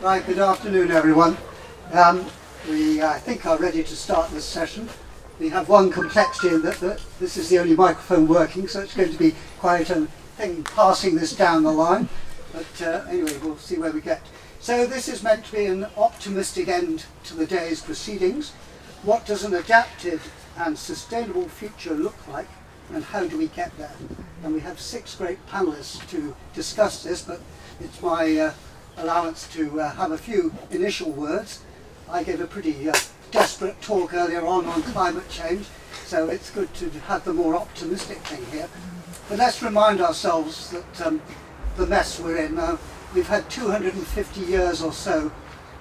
Right, good afternoon everyone. We I think are ready to start this session. We have one complexity in that this is the only microphone working, so it's going to be quite a thing passing this down the line. But anyway, we'll see where we get. So this is meant to be an optimistic end to the day's proceedings. What does an adapted and sustainable future look like, and how do we get there? And we have 6 great panelists to discuss this, but it's my allowance to have a few initial words. I gave a pretty desperate talk earlier on climate change, so it's good to have the more optimistic thing here. But let's remind ourselves that the mess we're in now. We've had 250 years or so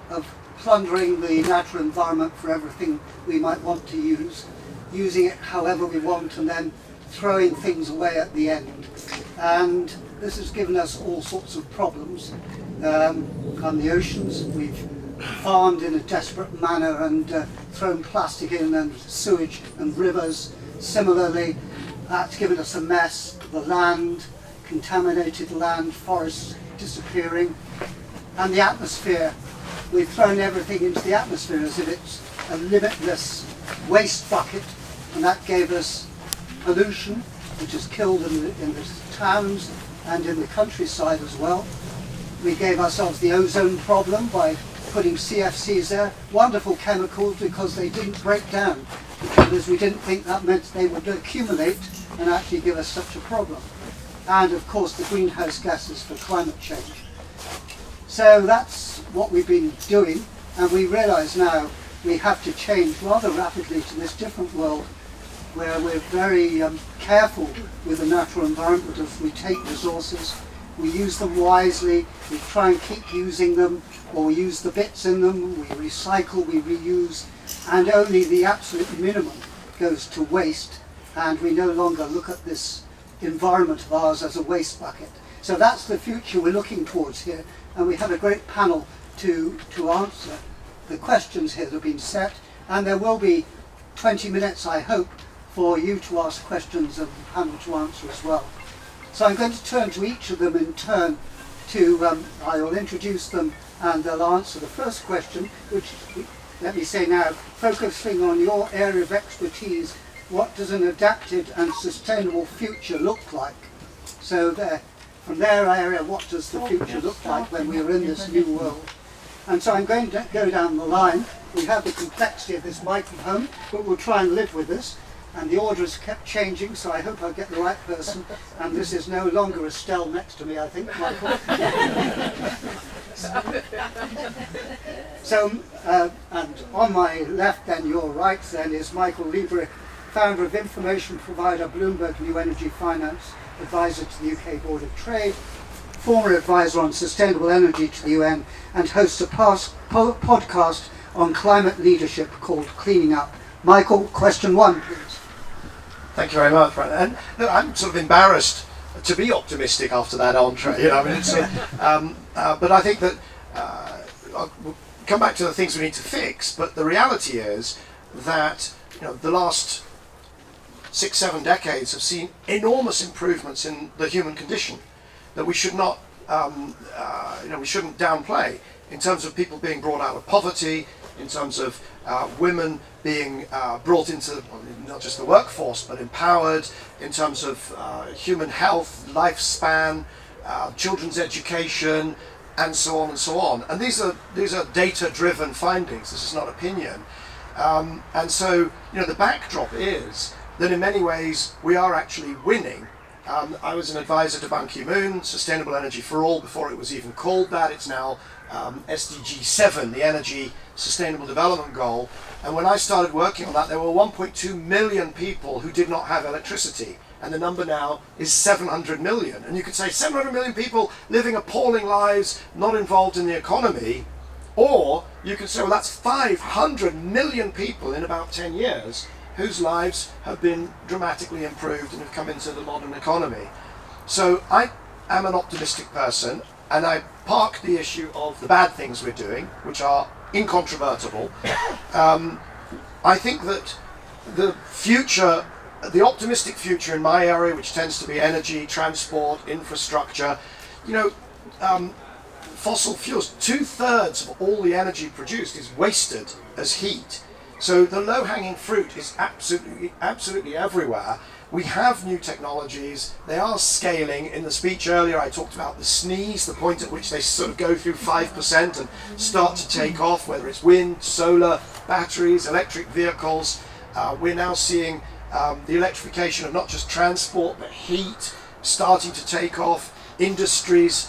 of plundering the natural environment for everything we might want to use, using it however we want, and then throwing things away at the end. And this has given us all sorts of problems. On the oceans, we've farmed in a desperate manner and thrown plastic in, and sewage and rivers. Similarly, that's given us a mess. The land, contaminated land, forests disappearing, and the atmosphere. We've thrown everything into the atmosphere as if it's a limitless waste bucket, and that gave us pollution, which has killed in the towns and in the countryside as well. We gave ourselves the ozone problem by putting CFCs there, wonderful chemicals because they didn't break down, because we didn't think that meant they would accumulate and actually give us such a problem. And of course the greenhouse gases for climate change. So that's what we've been doing, and we realise now we have to change rather rapidly to this different world where we're very careful with the natural environment. As we take resources, we use them wisely, we try and keep using them, or we use the bits in them, we recycle, we reuse, and only the absolute minimum goes to waste, and we no longer look at this environment of ours as a waste bucket. So that's the future we're looking towards here, and we have a great panel to answer the questions here that have been set, and there will be 20 minutes, I hope, for you to ask questions and the panel to answer as well. So I'm going to turn to each of them in turn I will introduce them and they'll answer the first question, which, let me say now, focusing on your area of expertise, what does an adapted and sustainable future look like? So from their area, what does the future look like when we're in this new world? And so I'm going to go down the line. We have the complexity of this microphone, but we'll try and live with this. And the order has kept changing, so I hope I'll get the right person. And this is no longer Estelle next to me, I think, Michael. So, and on my left then, your right then, is Michael Liebreich, founder of information provider Bloomberg New Energy Finance, advisor to the UK Board of Trade, former advisor on sustainable energy to the UN, and hosts a podcast on climate leadership called Cleaning Up. Michael, question 1, please. Thank you very much, Brandon. And look, I'm sort of embarrassed to be optimistic after that entree. You know, I mean, it's, but I think that we'll come back to the things we need to fix. But the reality is that the last 6-7 decades have seen enormous improvements in the human condition that we should not, we shouldn't downplay in terms of people being brought out of poverty, in terms of women being brought into not just the workforce but empowered, in terms of human health, lifespan, children's education, and so on and so on. And these are data-driven findings. This is not opinion. And so the backdrop is that in many ways we are actually winning. I was an advisor to Ban Ki-moon, Sustainable Energy for All, before it was even called that. It's now SDG 7, the Energy Sustainable Development Goal. And when I started working on that, there were 1.2 million people who did not have electricity. And the number now is 700 million. And you could say 700 million people living appalling lives, not involved in the economy. Or you could say, well, that's 500 million people in about 10 years whose lives have been dramatically improved and have come into the modern economy. So I am an optimistic person, and I park the issue of the bad things we're doing, which are incontrovertible. I think that the future, the optimistic future in my area, which tends to be energy, transport, infrastructure, fossil fuels, 2/3 of all the energy produced is wasted as heat. So the low-hanging fruit is absolutely everywhere. We have new technologies, they are scaling. In the speech earlier I talked about the sneeze, the point at which they sort of go through 5% and start to take off, whether it's wind, solar, batteries, electric vehicles. We're now seeing the electrification of not just transport but heat starting to take off, industries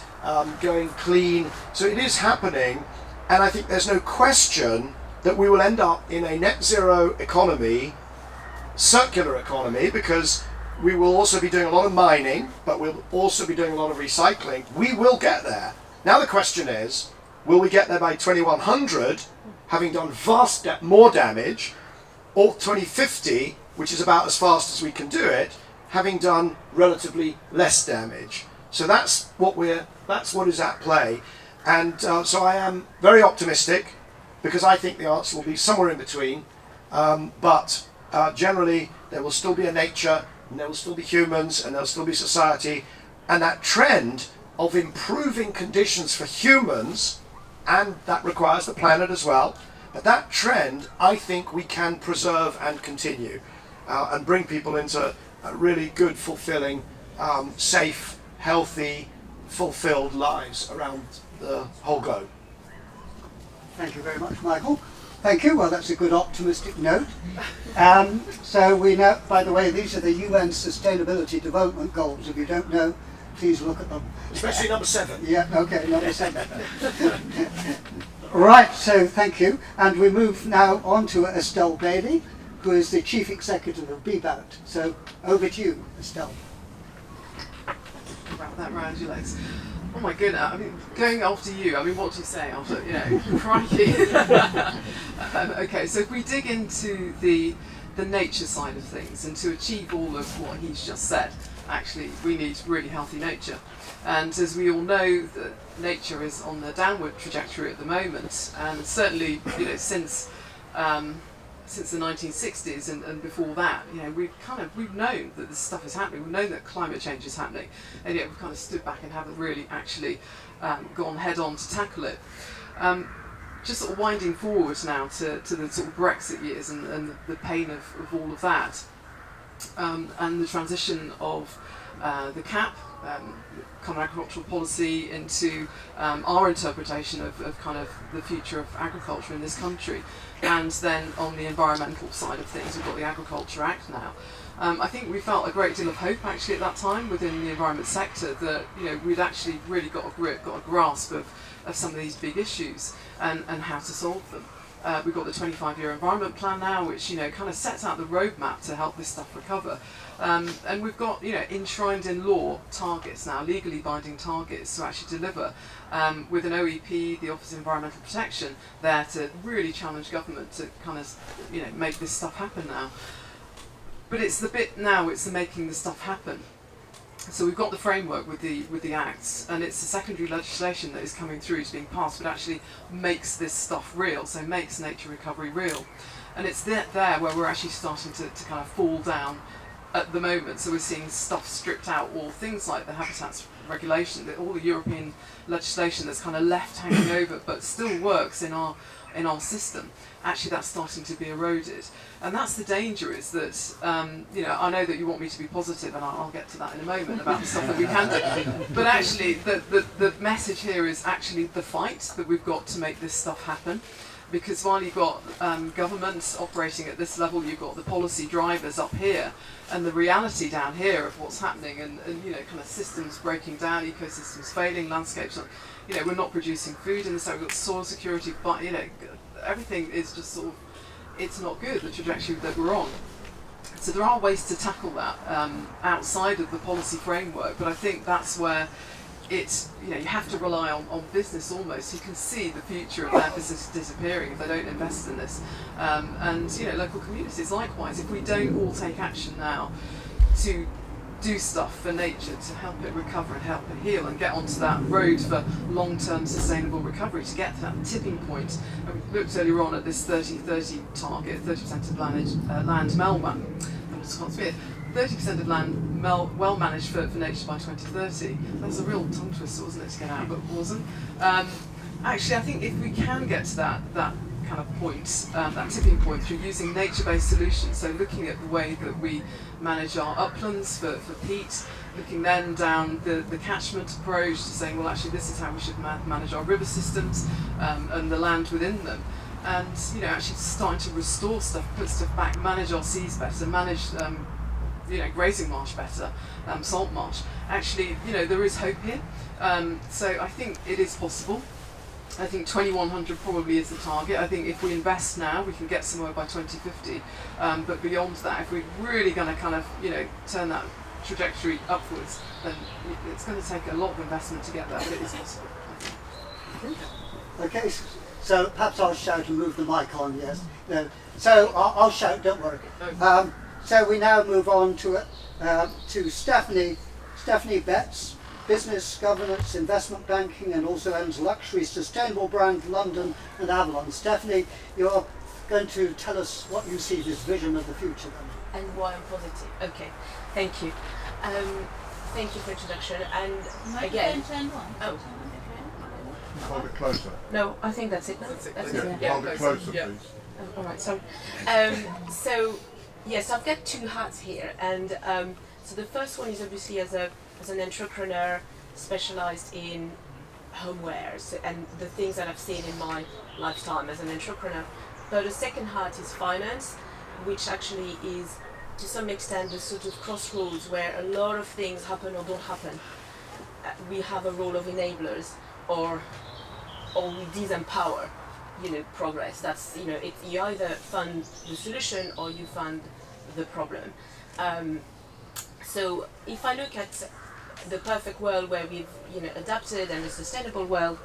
going clean. So it is happening, and I think there's no question that we will end up in a net zero economy, circular economy, because we will also be doing a lot of mining, but we'll also be doing a lot of recycling. We will get there. Now the question is, will we get there by 2100, having done more damage, or 2050, which is about as fast as we can do it, having done relatively less damage? So that's what is at play, and so I am very optimistic, because I think the answer will be somewhere in between, but generally there will still be a nature, and there will still be humans, and there will still be society, and that trend of improving conditions for humans, and that requires the planet as well, but that trend I think we can preserve and continue, and bring people into really good, fulfilling, safe, healthy, fulfilled lives around the whole globe. Thank you very much, Michael. Thank you. Well, that's a good optimistic note. So we know, by the way, these are the UN Sustainability Development Goals. If you don't know, please look at them. Especially number 7. Yeah, okay, number 7. Right, so thank you. And we move now on to Estelle Bailey, who is the Chief Executive of BBOWT. So over to you, Estelle. Wrap that round your legs. Oh my goodness, I mean, going after you, I mean, what do you say after, crikey. Okay, so if we dig into the nature side of things, and to achieve all of what he's just said, actually, we need really healthy nature. And as we all know, that nature is on the downward trajectory at the moment, and certainly, since the 1960s and before that, we've known that this stuff is happening. We've known that climate change is happening, and yet we've kind of stood back and haven't really actually gone head on to tackle it. Just sort of winding forward now to the sort of Brexit years and the pain of all of that, and the transition of the CAP, Common Agricultural Policy, into our interpretation of kind of the future of agriculture in this country. And then on the environmental side of things, we've got the Agriculture Act now. I think we felt a great deal of hope actually at that time within the environment sector that we'd actually really got a grasp of some of these big issues and how to solve them. We've got the 25-year environment plan now, which kind of sets out the roadmap to help this stuff recover. And we've got enshrined in law targets now, legally binding targets to actually deliver, with an OEP, the Office of Environmental Protection, there to really challenge government to kind of make this stuff happen now. But it's the making the stuff happen. So we've got the framework with the acts, and it's the secondary legislation that is coming through, is being passed, but actually makes this stuff real, so makes nature recovery real. And it's there where we're actually starting to kind of fall down at the moment. So we're seeing stuff stripped out, or things like the habitats regulation, all the European legislation that's kind of left hanging over, but still works in our system. Actually, that's starting to be eroded, and that's the danger. Is that I know that you want me to be positive, and I'll get to that in a moment about the stuff that we can do. But actually, the message here is actually the fight that we've got to make this stuff happen. Because while you've got governments operating at this level, you've got the policy drivers up here, and the reality down here of what's happening, and kind of systems breaking down, ecosystems failing, landscapes. We're not producing food in this area. We've got soil security, but everything is just sort of, it's not good, the trajectory that we're on. So there are ways to tackle that outside of the policy framework, but I think that's where it's, you have to rely on business almost. You can see the future of their business disappearing if they don't invest in this. And local communities likewise, if we don't all take action now to do stuff for nature to help it recover and help it heal and get onto that road for long-term sustainable recovery, to get to that tipping point. And we looked earlier on at this 30-30 target, 30% of land 30% of land well managed for nature by 2030. That was a real tongue twister, wasn't it, to get out, but wasn't. Actually, I think if we can get to that kind of point, that tipping point, through using nature-based solutions, so looking at the way that we manage our uplands for peat, looking then down the catchment approach to saying, well, actually, this is how we should manage our river systems and the land within them. And actually starting to restore stuff, put stuff back, manage our seas better, manage grazing marsh better, salt marsh. Actually, there is hope here. So I think it is possible. I think 2100 probably is the target. I think if we invest now, we can get somewhere by 2050. But beyond that, if we're really going to kind of turn that trajectory upwards, then it's going to take a lot of investment to get there. But it is possible, I think. Okay, so perhaps I'll shout and move the mic on, yes. No. So I'll shout, don't worry. So we now move on to Stephanie Betts, Business, Governance, Investment Banking, and also owns luxury sustainable brand London and Avalon. Stephanie, you're going to tell us what you see this vision of the future then. And why I'm positive. Okay, thank you. Thank you for the introduction. And again, turn on. Oh. Hold it closer. No, I think that's it. That's it. Hold it closer, Yeah. please. Oh, all right, sorry. So yes, I've got two hats here, and so the first one is obviously as an entrepreneur specialized in homewares and the things that I've seen in my lifetime as an entrepreneur. But the second hat is finance, which actually is to some extent the sort of crossroads where a lot of things happen or don't happen. We have a role of enablers, or we disempower progress. That's you either fund the solution or you fund the problem. So if I look at the perfect world where we've adapted, and a sustainable world,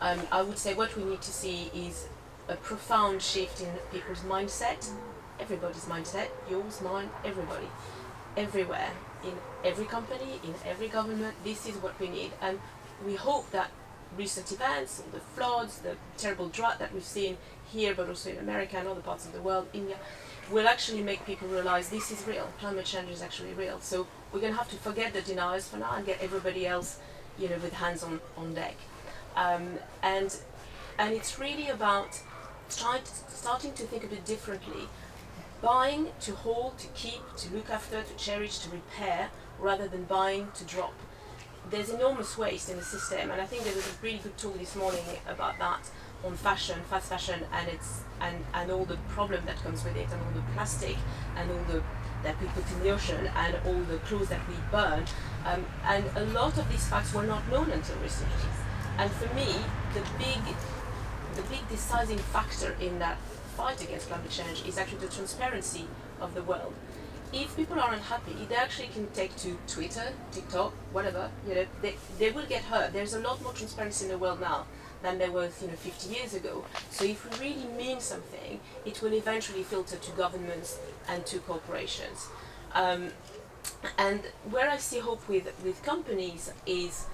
I would say what we need to see is a profound shift in people's mindset, everybody's mindset, yours, mine, everybody, everywhere, in every company, in every government. This is what we need, and we hope that recent events, the floods, the terrible drought that we've seen here, but also in America and other parts of the world, India, will actually make people realize this is real. Climate change is actually real. So we're going to have to forget the deniers for now and get everybody else, with hands on deck. And it's really about starting to think a bit differently. Buying to hold, to keep, to look after, to cherish, to repair, rather than buying to drop. There's enormous waste in the system, and I think there was a really good talk this morning about that on fashion, fast fashion, and all the problem that comes with it, and all the plastic, and all that we put in the ocean, and all the clothes that we burn, and a lot of these facts were not known until recently. And for me, the big deciding factor in that fight against climate change is actually the transparency of the world. If people are unhappy, they actually can take to Twitter, TikTok, whatever. They will get hurt. There's a lot more transparency in the world now than there was 50 years ago. So if we really mean something, it will eventually filter to governments and to corporations. And where I see hope with companies is,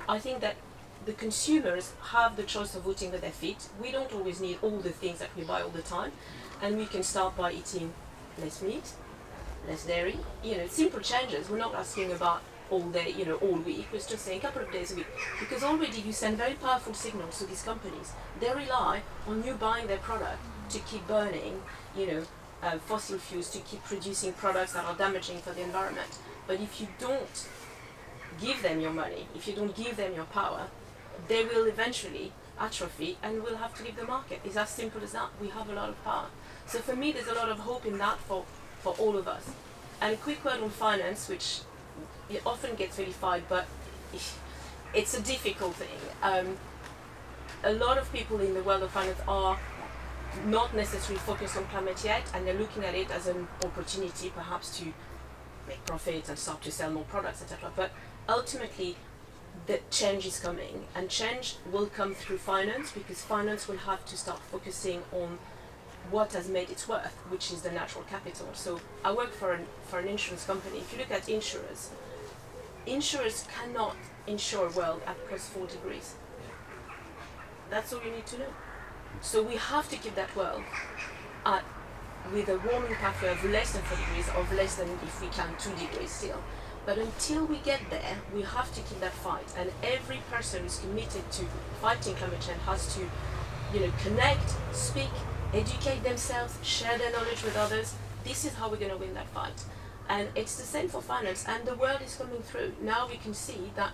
I think that the consumers have the choice of voting with their feet. We don't always need all the things that we buy all the time, and we can start by eating less meat, less dairy, simple changes. We're not asking about all day, all week. We're just saying a couple of days a week, because already you send very powerful signals to these companies. They rely on you buying their product to keep burning, fossil fuels, to keep producing products that are damaging for the environment. But if you don't give them your money, if you don't give them your power, they will eventually atrophy and will have to leave the market. It's as simple as that. We have a lot of power. So for me, there's a lot of hope in that for all of us. And a quick word on finance, which it often gets vilified, but it's a difficult thing. A lot of people in the world of finance are not necessarily focused on climate yet, and they're looking at it as an opportunity perhaps to make profits and start to sell more products, etc. But ultimately, the change is coming, and change will come through finance, because finance will have to start focusing on what has made its worth, which is the natural capital. So I work for an insurance company. If you look at insurers cannot insure a world at +4 degrees. That's all you need to know. So we have to keep that world at with a warming pathway of less than 4 degrees, of less than, if we can, 2 degrees still. But until we get there, we have to keep that fight. And every person who's committed to fighting climate change has to, connect, speak, educate themselves, share their knowledge with others. This is how we're going to win that fight. And it's the same for finance. And the world is coming through. Now we can see that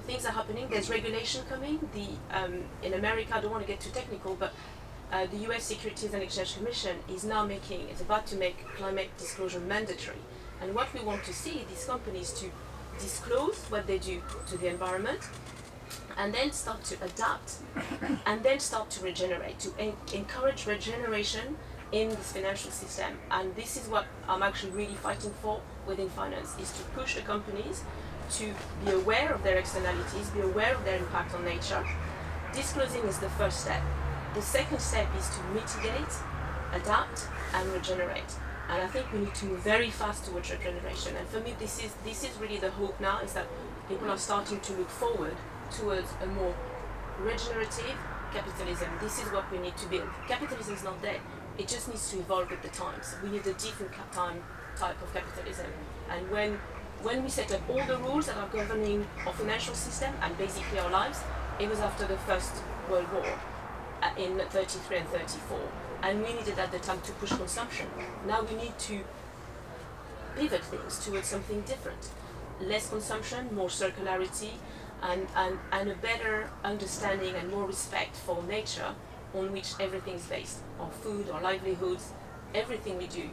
things are happening. There's regulation coming. In America, I don't want to get too technical, but the US Securities and Exchange Commission is about to make climate disclosure mandatory. And what we want to see these companies to disclose what they do to the environment, and then start to adapt, and then start to regenerate, to encourage regeneration in this financial system. And this is what I'm actually really fighting for within finance, is to push the companies to be aware of their externalities, be aware of their impact on nature. Disclosing is the first step. The second step is to mitigate, adapt, and regenerate. And I think we need to move very fast towards regeneration. And for me, this is really the hope now, is that people are starting to look forward towards a more regenerative capitalism. This is what we need to build. Capitalism is not dead. It just needs to evolve with the times. We need a different type of capitalism. And when we set up all the rules that are governing our financial system and basically our lives, it was after the First World War in 33 and 34. And we needed at the time to push consumption. Now we need to pivot things towards something different. Less consumption, more circularity, and a better understanding and more respect for nature, on which everything is based. Our food, our livelihoods, everything we do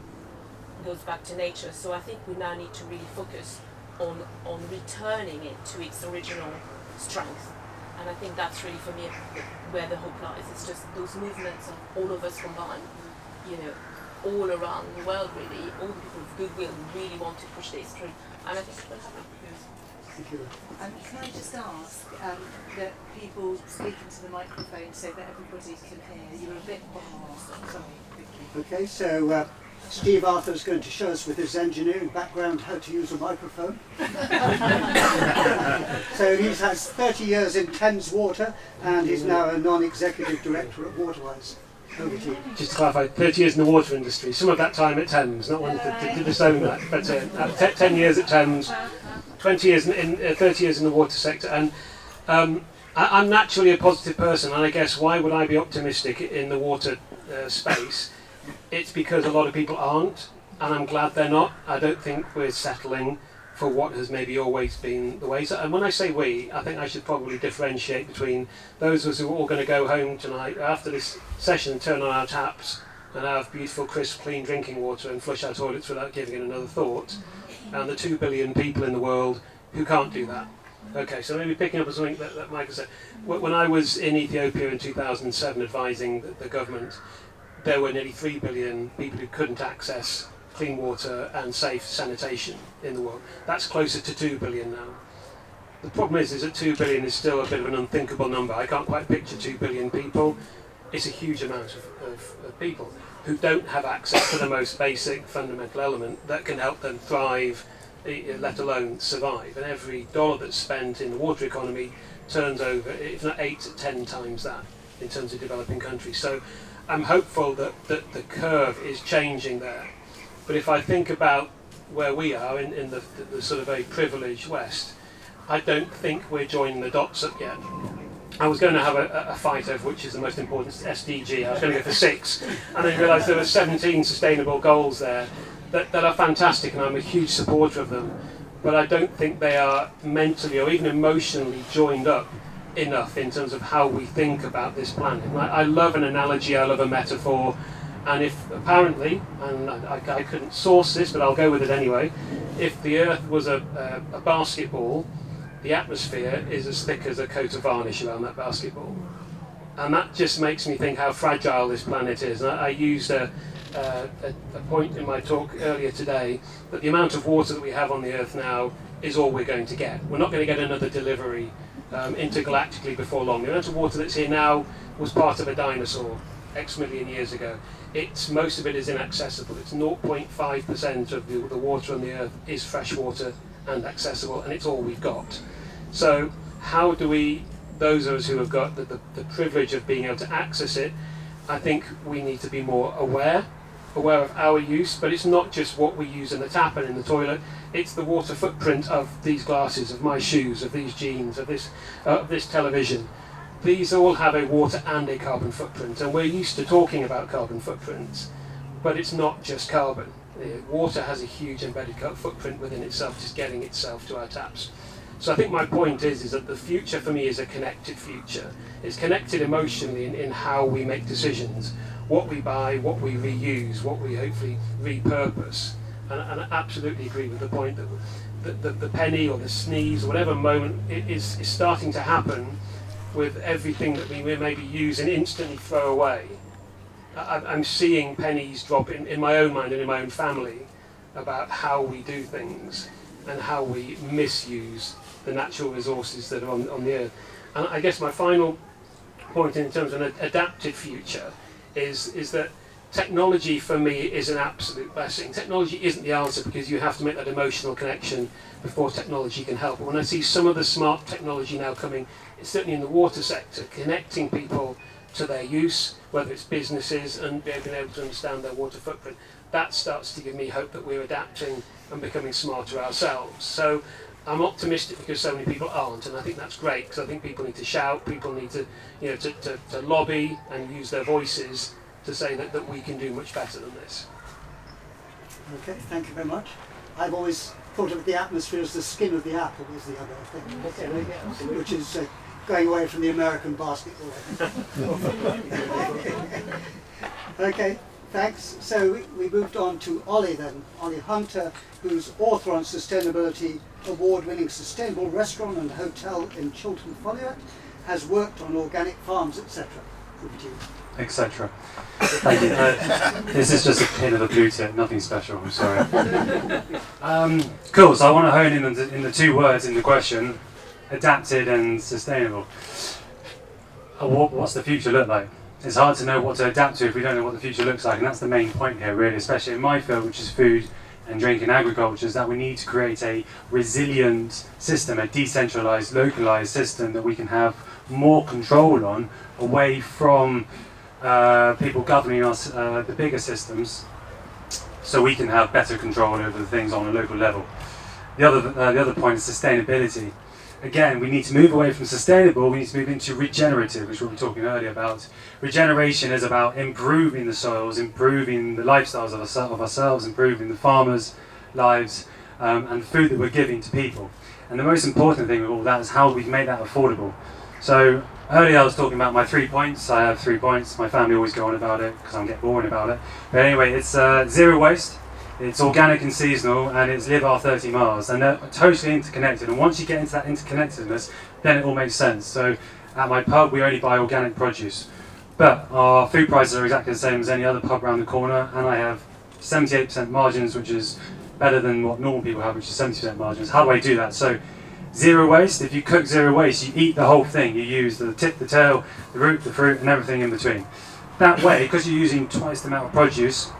goes back to nature. So I think we now need to really focus on returning it to its original strength. And I think that's really, for me, where the hope lies. It's just those movements of all of us combined, all around the world, really, all the people of goodwill who really want to push this through. And I think it will happen. Thank you. Can I just ask that people speak into the microphone so that everybody can hear? You're a bit sorry. Okay, so Steve Arthur's going to show us with his engineering background how to use a microphone. So he has 30 years in Thames Water, and he's now a non-executive director at WATERWISE. Over to you. Just to clarify, 30 years in the water industry, some of that time at Thames, not one to disown that, but 10 years at Thames, 20 years 30 years in the water sector, and I'm naturally a positive person, and I guess why would I be optimistic in the water space? It's because a lot of people aren't, and I'm glad they're not. I don't think we're settling for what has maybe always been the way. So, and when I say we, I think I should probably differentiate between those of us who are all going to go home tonight after this session and turn on our taps and have beautiful, crisp, clean drinking water and flush our toilets without giving it another thought, and the 2 billion people in the world who can't do that. Okay, so maybe picking up on something that Michael said. When I was in Ethiopia in 2007 advising the government, there were nearly 3 billion people who couldn't access clean water and safe sanitation in the world. That's closer to 2 billion now. The problem is that 2 billion is still a bit of an unthinkable number. I can't quite picture 2 billion people. It's a huge amount of people who don't have access to the most basic fundamental element that can help them thrive, let alone survive. And every dollar that's spent in the water economy turns over, if not 8 to 10 times that in terms of developing countries. So I'm hopeful that the curve is changing there. But if I think about where we are in the sort of very privileged West, I don't think we're joining the dots up yet. I was going to have a fight over which is the most important SDG. I was going to go for 6, and then realised there were 17 sustainable goals there that are fantastic, and I'm a huge supporter of them. But I don't think they are mentally or even emotionally joined up enough in terms of how we think about this planet. I love an analogy, I love a metaphor, and if apparently, and I couldn't source this, but I'll go with it anyway, if the Earth was a basketball, the atmosphere is as thick as a coat of varnish around that basketball. And that just makes me think how fragile this planet is. And I used a point in my talk earlier today that the amount of water that we have on the Earth now is all we're going to get. We're not going to get another delivery intergalactically before long. The amount of water that's here now was part of a dinosaur X million years ago. Most of it is inaccessible. It's 0.5% of the water on the Earth is fresh water and accessible, and it's all we've got. So how do we, those of us who have got the privilege of being able to access it, I think we need to be more aware aware of our use, but it's not just what we use in the tap and in the toilet, it's the water footprint of these glasses, of my shoes, of these jeans, of this television. These all have a water and a carbon footprint, and we're used to talking about carbon footprints, but it's not just carbon. Water has a huge embedded footprint within itself, just getting itself to our taps. So I think my point is that the future for me is a connected future. It's connected emotionally in how we make decisions, what we buy, what we reuse, what we hopefully repurpose. And I absolutely agree with the point that the penny or the sneeze or whatever moment is starting to happen with everything that we maybe use and instantly throw away. I'm seeing pennies drop in my own mind and in my own family about how we do things and how we misuse the natural resources that are on the earth. And I guess my final point in terms of an adapted future is that technology for me is an absolute blessing. Technology isn't the answer because you have to make that emotional connection before technology can help. But when I see some of the smart technology now coming, it's certainly in the water sector, connecting people to their use, whether it's businesses and being able to understand their water footprint, that starts to give me hope that we're adapting and becoming smarter ourselves. So I'm optimistic because so many people aren't, and I think that's great because I think people need to shout, people need to, to lobby and use their voices to say that we can do much better than this. Okay, thank you very much. I've always thought of the atmosphere as the skin of the apple is the other thing, which is going away from the American basketball. Okay, thanks. So we moved on to Ollie then. Ollie Hunter, who's author on sustainability, award-winning sustainable restaurant and hotel in Chiltern Folliot, has worked on organic farms, etc. Over to you. Etc. Thank you. This is just a pin of the blue tip, nothing special, I'm sorry. Cool, so I want to hone in the two words in the question, adapted and sustainable. What's the future look like? It's hard to know what to adapt to if we don't know what the future looks like, and that's the main point here really, especially in my field, which is food and drink and agriculture, is that we need to create a resilient system, a decentralized, localized system that we can have more control on, away from people governing us, the bigger systems, so we can have better control over the things on a local level. The other point is sustainability. Again, we need to move away from sustainable, we need to move into regenerative, which we were talking earlier about. Regeneration is about improving the soils, improving the lifestyles of ourselves, improving the farmers' lives, and the food that we're giving to people. And the most important thing of all that is how we can make that affordable. So earlier I was talking about my 3 points. I have 3 points. My family always go on about it because I'm getting boring about it. But anyway, it's zero waste, it's organic and seasonal, and it's live our 30 miles. And they're totally interconnected. And once you get into that interconnectedness, then it all makes sense. So at my pub, we only buy organic produce. But our food prices are exactly the same as any other pub around the corner. And I have 78% margins, which is better than what normal people have, which is 70% margins. How do I do that? So zero waste. If you cook zero waste, you eat the whole thing. You use the tip, the tail, the root, the fruit, and everything in between. That way, because you're using twice the amount of produce,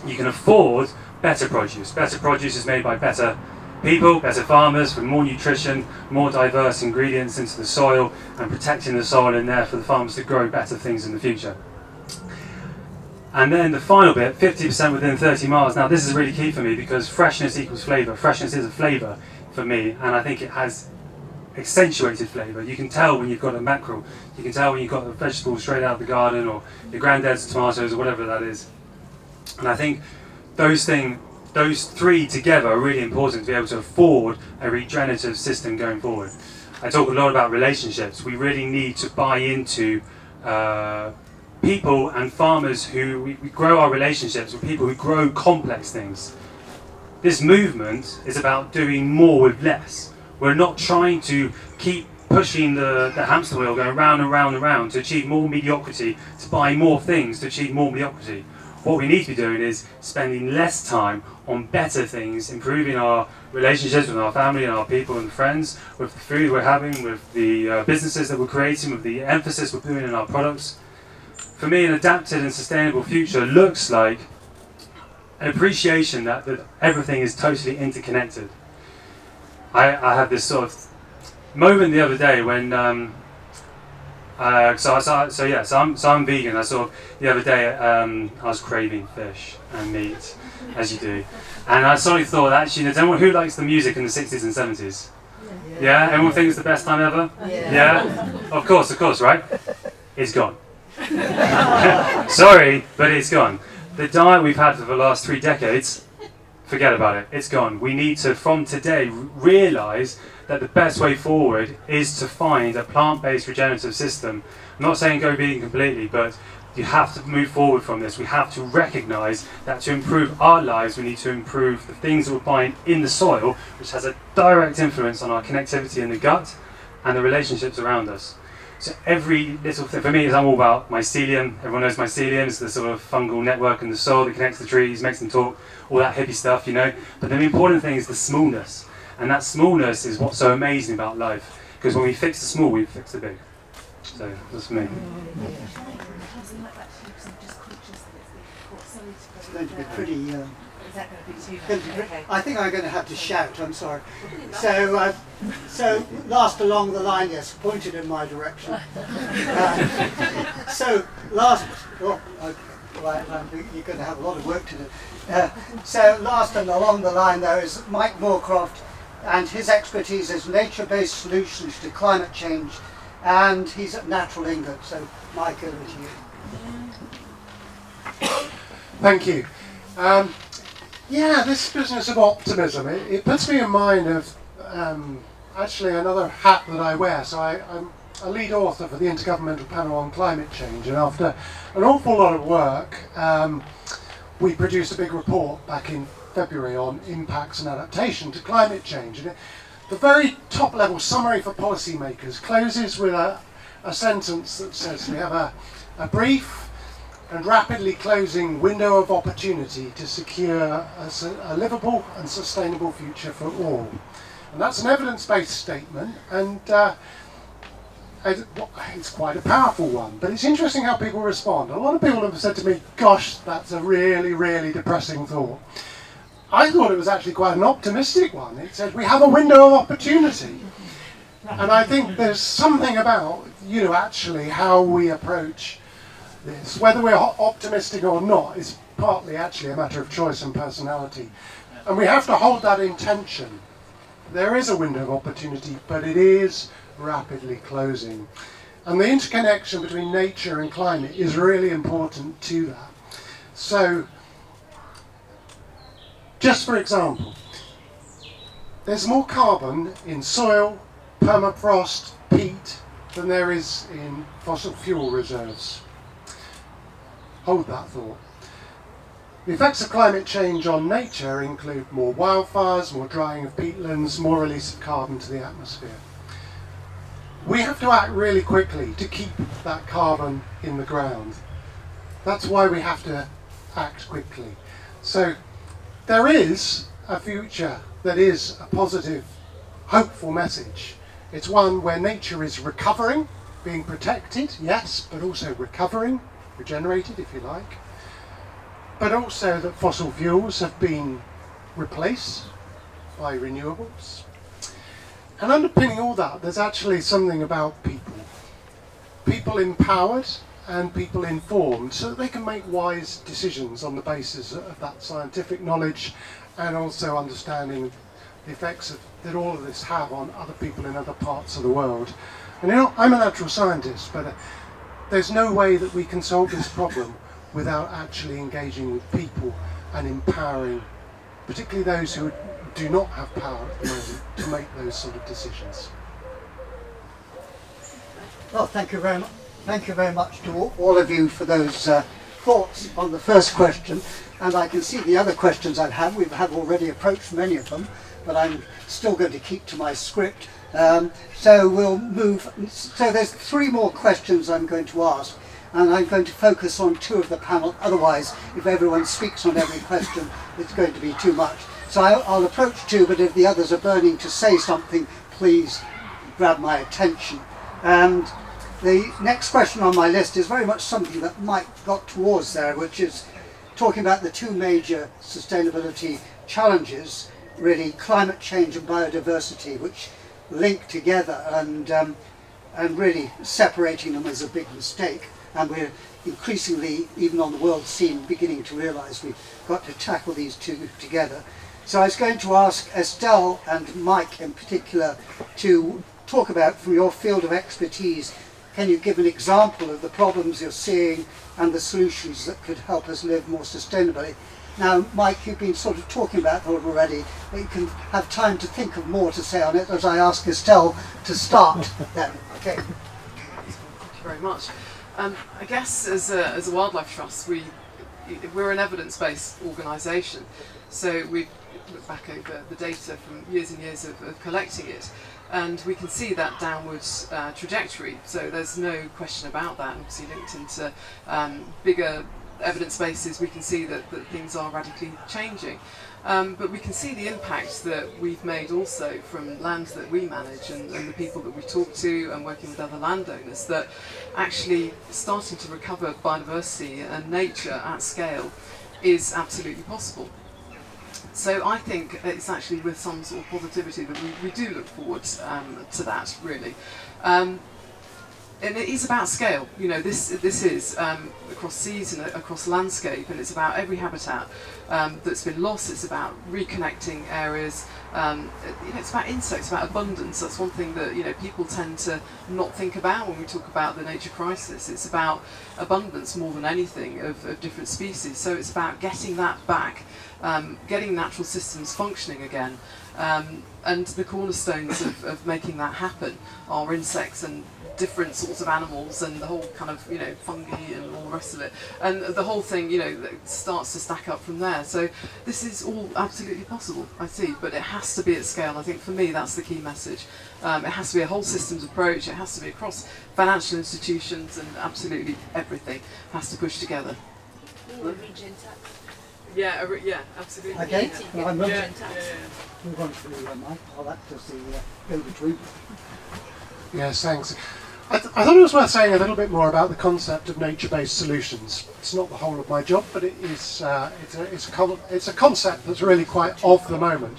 you can afford better produce. Better produce is made by better people, better farmers, with more nutrition, more diverse ingredients into the soil, and protecting the soil in there for the farmers to grow better things in the future. And then the final bit, 50% within 30 miles. Now this is really key for me because freshness equals flavour. Freshness is a flavour for me, and I think it has accentuated flavour. You can tell when you've got a mackerel, you can tell when you've got a vegetable straight out of the garden, or your granddad's tomatoes, or whatever that is. And I think those three together are really important to be able to afford a regenerative system going forward. I talk a lot about relationships. We really need to buy into people and farmers who we grow our relationships with, people who grow complex things. This movement is about doing more with less. We're not trying to keep pushing the hamster wheel going round and round and round to achieve more mediocrity, to buy more things to achieve more mediocrity. What we need to be doing is spending less time on better things, improving our relationships with our family and our people and friends, with the food we're having, with the businesses that we're creating, with the emphasis we're putting in our products. For me, an adapted and sustainable future looks like an appreciation that everything is totally interconnected. I had this sort of moment the other day when So I'm vegan. I sort of the other day I was craving fish and meat, as you do, and I suddenly thought actually, anyone who likes the music in the 60s and 70s? Yeah, everyone thinks it's the best time ever. Yeah, of course, right? It's gone. Sorry, but it's gone. The diet we've had for the last 3 decades, forget about it. It's gone. We need to, from today, realise that the best way forward is to find a plant-based regenerative system. I'm not saying go vegan completely, but you have to move forward from this. We have to recognise that to improve our lives, we need to improve the things that we're buying in the soil, which has a direct influence on our connectivity in the gut and the relationships around us. So every little thing, for me, is I'm all about mycelium. Everyone knows mycelium is the sort of fungal network in the soil that connects the trees, makes them talk, all that hippie stuff, you know. But the important thing is the smallness. And that smallness is what's so amazing about life. Because when we fix the small, we fix the big. So that's for me. It's going to be pretty... Is that going to be too going to much? be Okay. I think I'm going to have to shout, I'm sorry. So, so last along the line, yes, pointed in my direction. So last... Oh, right, you're going to have a lot of work to do. So last and along the line there is Mike Morecroft, and his expertise is nature-based solutions to climate change, and he's at Natural England. So Mike, over to you. Thank you. Yeah, this business of optimism, it puts me in mind of actually another hat that I wear. So I'm a lead author for the Intergovernmental Panel on Climate Change, and after an awful lot of work, we produced a big report back in February on impacts and adaptation to climate change. And the very top level summary for policymakers closes with a sentence that says we have a brief and rapidly closing window of opportunity to secure a livable and sustainable future for all. And that's an evidence-based statement, and it's quite a powerful one, but it's interesting how people respond. A lot of people have said to me, gosh, that's a really, really depressing thought. I thought it was actually quite an optimistic one. It said we have a window of opportunity. And I think there's something about, actually how we approach this, whether we're optimistic or not, is partly actually a matter of choice and personality. And we have to hold that in tension. There is a window of opportunity, but it is rapidly closing. And the interconnection between nature and climate is really important to that. So, just for example, there's more carbon in soil, permafrost, peat, than there is in fossil fuel reserves. Hold that thought. The effects of climate change on nature include more wildfires, more drying of peatlands, more release of carbon to the atmosphere. We have to act really quickly to keep that carbon in the ground. That's why we have to act quickly. So there is a future that is a positive, hopeful message. It's one where nature is recovering, being protected, yes, but also recovering, regenerated if you like. But also that fossil fuels have been replaced by renewables. And underpinning all that, there's actually something about people. People empowered and people informed so that they can make wise decisions on the basis of that scientific knowledge and also understanding the effects that all of this have on other people in other parts of the world. And I'm a natural scientist, but there's no way that we can solve this problem without actually engaging with people and empowering, particularly those who do not have power at the moment, to make those sort of decisions. Well, thank you very much. Thank you very much to all of you for those thoughts on the first question. And I can see the other questions I've had. We have already approached many of them, but I'm still going to keep to my script. So we'll move. So there's 3 more questions I'm going to ask, and I'm going to focus on 2 of the panel. Otherwise, if everyone speaks on every question, it's going to be too much. So I'll approach 2, but if the others are burning to say something, please grab my attention. And the next question on my list is very much something that Mike got towards there, which is talking about the 2 major sustainability challenges, really climate change and biodiversity, which link together. And and really separating them is a big mistake. And we're increasingly, even on the world scene, beginning to realise we've got to tackle these two together. So I was going to ask Estelle and Mike in particular to talk about, from your field of expertise, can you give an example of the problems you're seeing and the solutions that could help us live more sustainably? Now, Mike, you've been sort of talking about it already, but you can have time to think of more to say on it as I ask Estelle to start then. Okay. Thank you very much. I guess as a wildlife trust, we're an evidence-based organisation, so we look back over the data from years and years of collecting it, and we can see that downward trajectory. So there's no question about that. Obviously, linked into bigger evidence bases, we can see that things are radically changing. But we can see the impact that we've made also from lands that we manage and the people that we talk to and working with other landowners, that actually starting to recover biodiversity and nature at scale is absolutely possible. So I think it's actually with some sort of positivity that we do look forward to that, really. And it is about scale. You know, this is across seas and across landscape, and it's about every habitat that's been lost. It's about reconnecting areas. It's about insects, about abundance. That's one thing that people tend to not think about when we talk about the nature crisis. It's about abundance more than anything of different species. So it's about getting that back, getting natural systems functioning again. And the cornerstones of making that happen are insects and different sorts of animals and the whole kind of fungi and all the rest of it, and the whole thing starts to stack up from there. So this is all absolutely possible, I see, but it has to be at scale. I think for me that's the key message. It has to be a whole systems approach. It has to be across financial institutions, and absolutely everything has to push together. Yeah, absolutely. Okay, well, I'm Move on to Mike. I'll act as the go-between. Yes, thanks. I thought it was worth saying a little bit more about the concept of nature-based solutions. It's not the whole of my job, but it is. It's a concept that's really quite of the moment.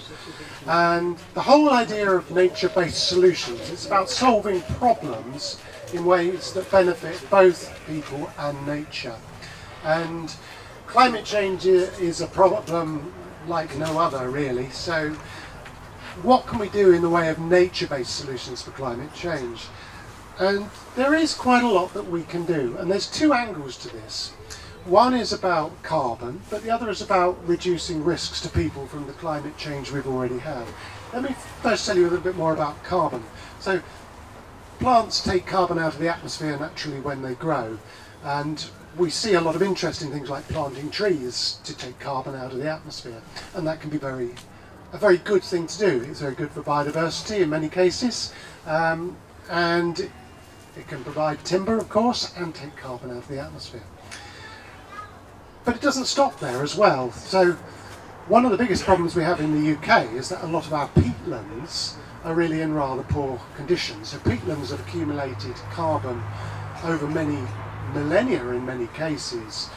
And the whole idea of nature-based solutions, it's about solving problems in ways that benefit both people and nature. And climate change is a problem like no other, really. So what can we do in the way of nature-based solutions for climate change? And there is quite a lot that we can do, and there's two angles to this. One is about carbon, but the other is about reducing risks to people from the climate change we've already had. Let me first tell you a little bit more about carbon. So plants take carbon out of the atmosphere naturally when they grow, and we see a lot of interest in things like planting trees to take carbon out of the atmosphere, and that can be a very good thing to do. It's very good for biodiversity in many cases, and it can provide timber, of course, and take carbon out of the atmosphere. But it doesn't stop there as well. So one of the biggest problems we have in the UK is that a lot of our peatlands are really in rather poor condition. So peatlands have accumulated carbon over many millennia in many cases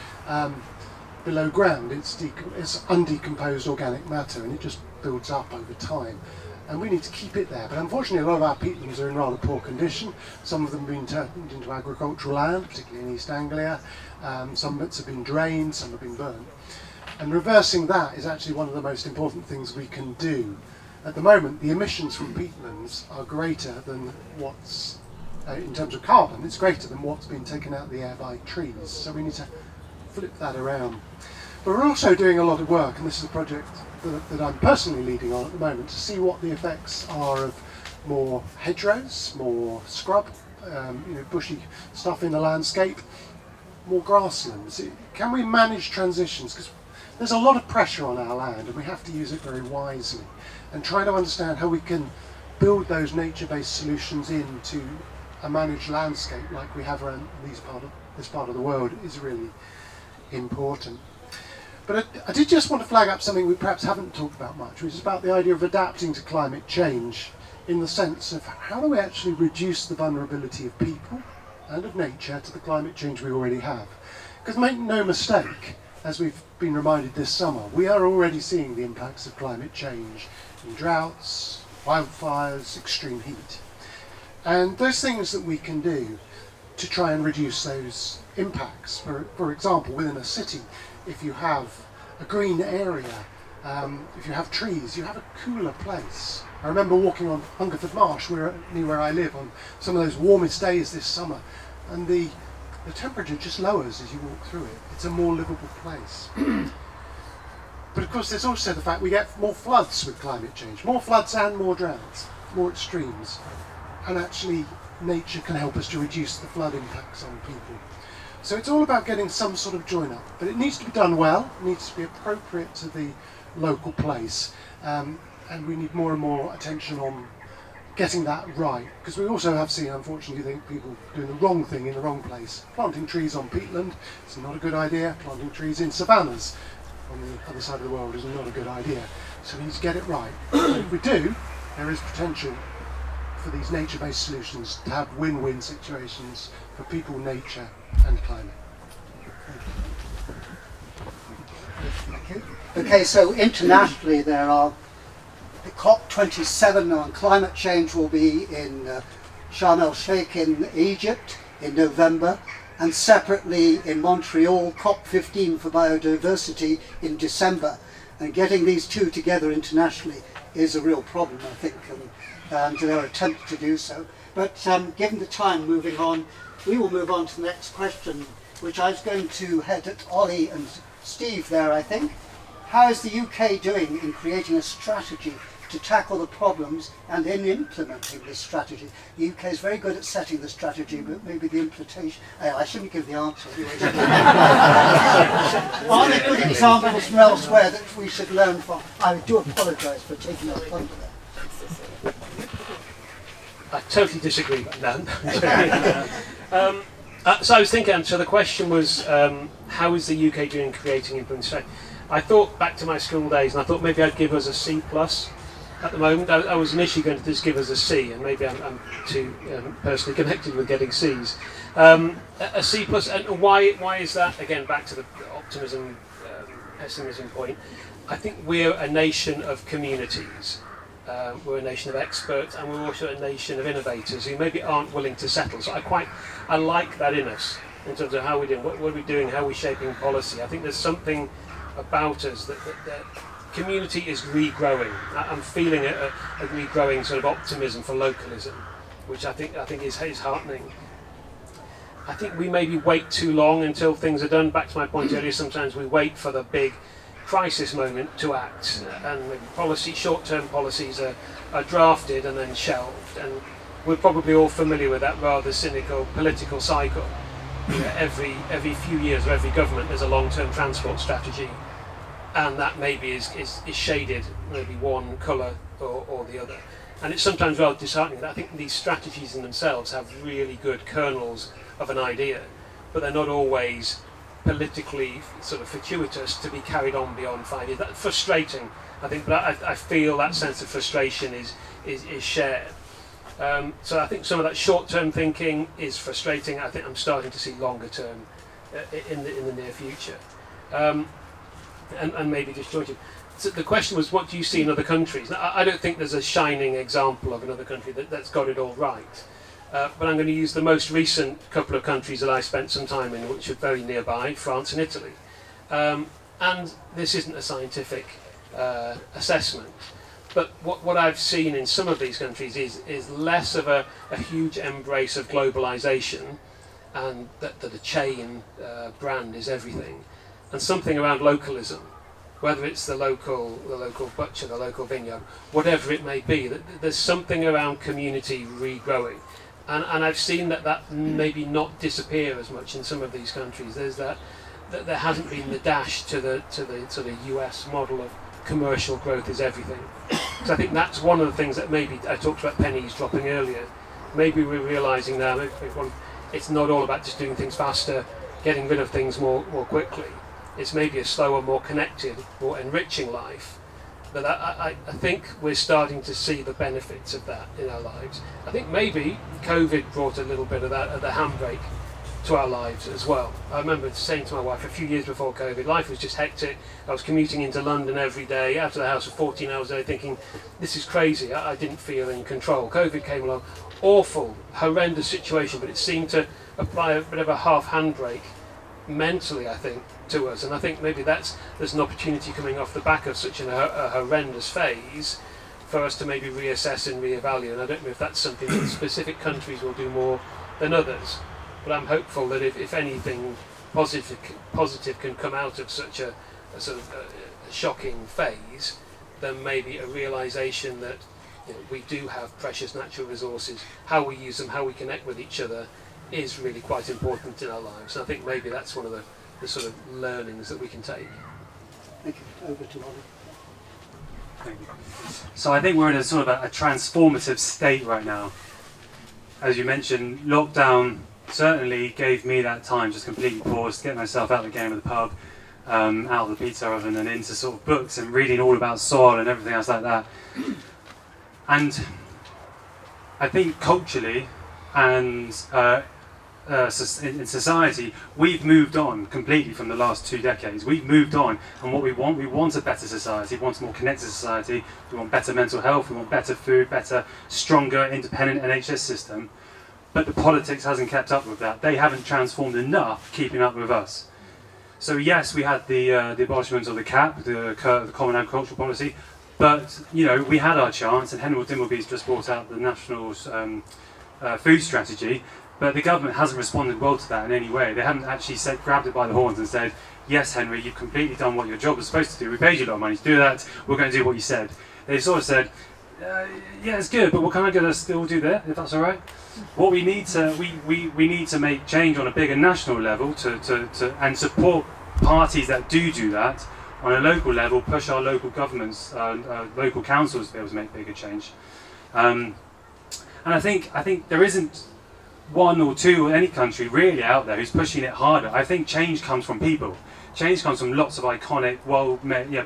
below ground. It's undecomposed organic matter, and it just builds up over time. And we need to keep it there. But unfortunately, a lot of our peatlands are in rather poor condition. Some of them have been turned into agricultural land, particularly in East Anglia. Some bits have been drained, some have been burnt. And reversing that is actually one of the most important things we can do. At the moment, the emissions from peatlands are greater than what's, in terms of carbon, it's greater than what's been taken out of the air by trees. So we need to flip that around. But we're also doing a lot of work, and this is a project that I'm personally leading on at the moment, to see what the effects are of more hedgerows, more scrub, bushy stuff in the landscape, more grasslands. Can we manage transitions? Because there's a lot of pressure on our land, and we have to use it very wisely. And try to understand how we can build those nature-based solutions into a managed landscape like we have around this part of the world is really important. But I did just want to flag up something we perhaps haven't talked about much, which is about the idea of adapting to climate change, in the sense of how do we actually reduce the vulnerability of people and of nature to the climate change we already have. Because make no mistake, as we've been reminded this summer, we are already seeing the impacts of climate change in droughts, wildfires, extreme heat. And there's things that we can do to try and reduce those impacts. For example, within a city, if you have a green area, if you have trees, you have a cooler place. I remember walking on Hungerford Marsh, near where I live, on some of those warmest days this summer, and the temperature just lowers as you walk through it. It's a more livable place. But of course there's also the fact we get more floods with climate change, more floods and more droughts, more extremes. And actually nature can help us to reduce the flood impacts on people. So it's all about getting some sort of join up, but it needs to be done well, it needs to be appropriate to the local place, and we need more and more attention on getting that right, because we also have seen, unfortunately, people doing the wrong thing in the wrong place. Planting trees on peatland is not a good idea. Planting trees in savannas on the other side of the world is not a good idea. So we need to get it right. And if we do, there is potential for these nature-based solutions to have win-win situations for people, nature and climate. Okay, so internationally there are the COP27 on climate change will be in Sharm el-Sheikh in Egypt in November, and separately in Montreal, COP15 for biodiversity in December. And getting these two together internationally is a real problem, I think, and there are attempts to do so. But given the time moving on, we will move on to the next question, which I was going to head at Ollie and Steve there, I think. How is the UK doing in creating a strategy to tackle the problems and in implementing this strategy? The UK is very good at setting the strategy, but maybe the implementation... I shouldn't give the answer. Are there good examples from elsewhere that we should learn from? I do apologise for taking up thunder there. I totally disagree with that. So I was thinking, so the question was, how is the UK doing creating implementation? I thought back to my school days, and I thought maybe I'd give us a C+. At the moment, I was initially going to just give us a C, and maybe I'm too personally connected with getting Cs. A C+, and why is that? Again, back to the optimism, pessimism point. I think we're a nation of communities. We're a nation of experts, and we're also a nation of innovators who maybe aren't willing to settle. So I like that in us, in terms of how we're doing, what are we doing, how are we shaping policy. I think there's something about us that community is regrowing. I'm feeling a regrowing sort of optimism for localism, which I think is heartening. I think we maybe wait too long until things are done. Back to my point earlier, sometimes we wait for the big crisis moment to act, and maybe short-term policies are drafted and then shelved, and we're probably all familiar with that rather cynical political cycle. You know, every few years, or every government, there's a long-term transport strategy, and that maybe is shaded maybe one colour or the other. And it's sometimes rather disheartening. I think these strategies in themselves have really good kernels of an idea, but they're not always politically sort of fortuitous to be carried on beyond 5 years. That's frustrating, I think, but I feel that sense of frustration is shared. So I think some of that short-term thinking is frustrating. I think I'm starting to see longer-term in the near future. And maybe disjointed. So the question was, what do you see in other countries? Now, I don't think there's a shining example of another country that's got it all right. But I'm going to use the most recent couple of countries that I spent some time in, which are very nearby, France and Italy. And this isn't a scientific assessment. But what I've seen in some of these countries is less of a huge embrace of globalization, and that a chain brand is everything, and something around localism, whether it's the local butcher, the local vineyard, whatever it may be. There's something around community regrowing, and I've seen that maybe not disappear as much in some of these countries. There's that there hasn't been the dash to the sort of US model of commercial growth is everything. So I think that's one of the things that maybe I talked about pennies dropping earlier. Maybe we're realising now it's not all about just doing things faster, getting rid of things more quickly. It's maybe a slower, more connected, more enriching life. But I think we're starting to see the benefits of that in our lives. I think maybe COVID brought a little bit of that at the handbrake. to our lives as well. I remember saying to my wife a few years before COVID, life was just hectic. I was commuting into London every day, out of the house for 14 hours a day, thinking, this is crazy. I didn't feel in control. COVID came along, awful, horrendous situation, but it seemed to apply a bit of a half handbrake mentally, I think, to us. And I think maybe there's an opportunity coming off the back of such a horrendous phase for us to maybe reassess and reevaluate. And I don't know if that's something that specific countries will do more than others. But I'm hopeful that if anything positive can come out of such a sort of a shocking phase, then maybe a realisation that we do have precious natural resources, how we use them, how we connect with each other is really quite important in our lives. And I think maybe that's one of the sort of learnings that we can take. Thank you. Over to Ollie. Thank you. So I think we're in a sort of a transformative state right now. As you mentioned, lockdown certainly gave me that time, just completely paused, to get myself out of the game of the pub, out of the pizza oven and into sort of books and reading all about soil and everything else like that. And I think culturally and in society, we've moved on completely from the last 2 decades. We've moved on, and what we want a better society, we want a more connected society, we want better mental health, we want better food, better, stronger, independent NHS system. But the politics hasn't kept up with that. They haven't transformed enough keeping up with us. So yes, we had the abolishment of the CAP, the Common Agricultural Policy, but we had our chance, and Henry Dimbleby's just brought out the National Food Strategy, but the government hasn't responded well to that in any way. They haven't actually grabbed it by the horns and said, yes, Henry, you've completely done what your job was supposed to do. We paid you a lot of money to do that. We're going to do what you said. They sort of said, yeah, it's good, but what can I going to still do there, if that's all right? What we need to we need to make change on a bigger national level to and support parties that do that on a local level. Push our local governments, local councils to be able to make bigger change. And I think there isn't one or two or any country really out there who's pushing it harder. I think change comes from people. Change comes from lots of iconic,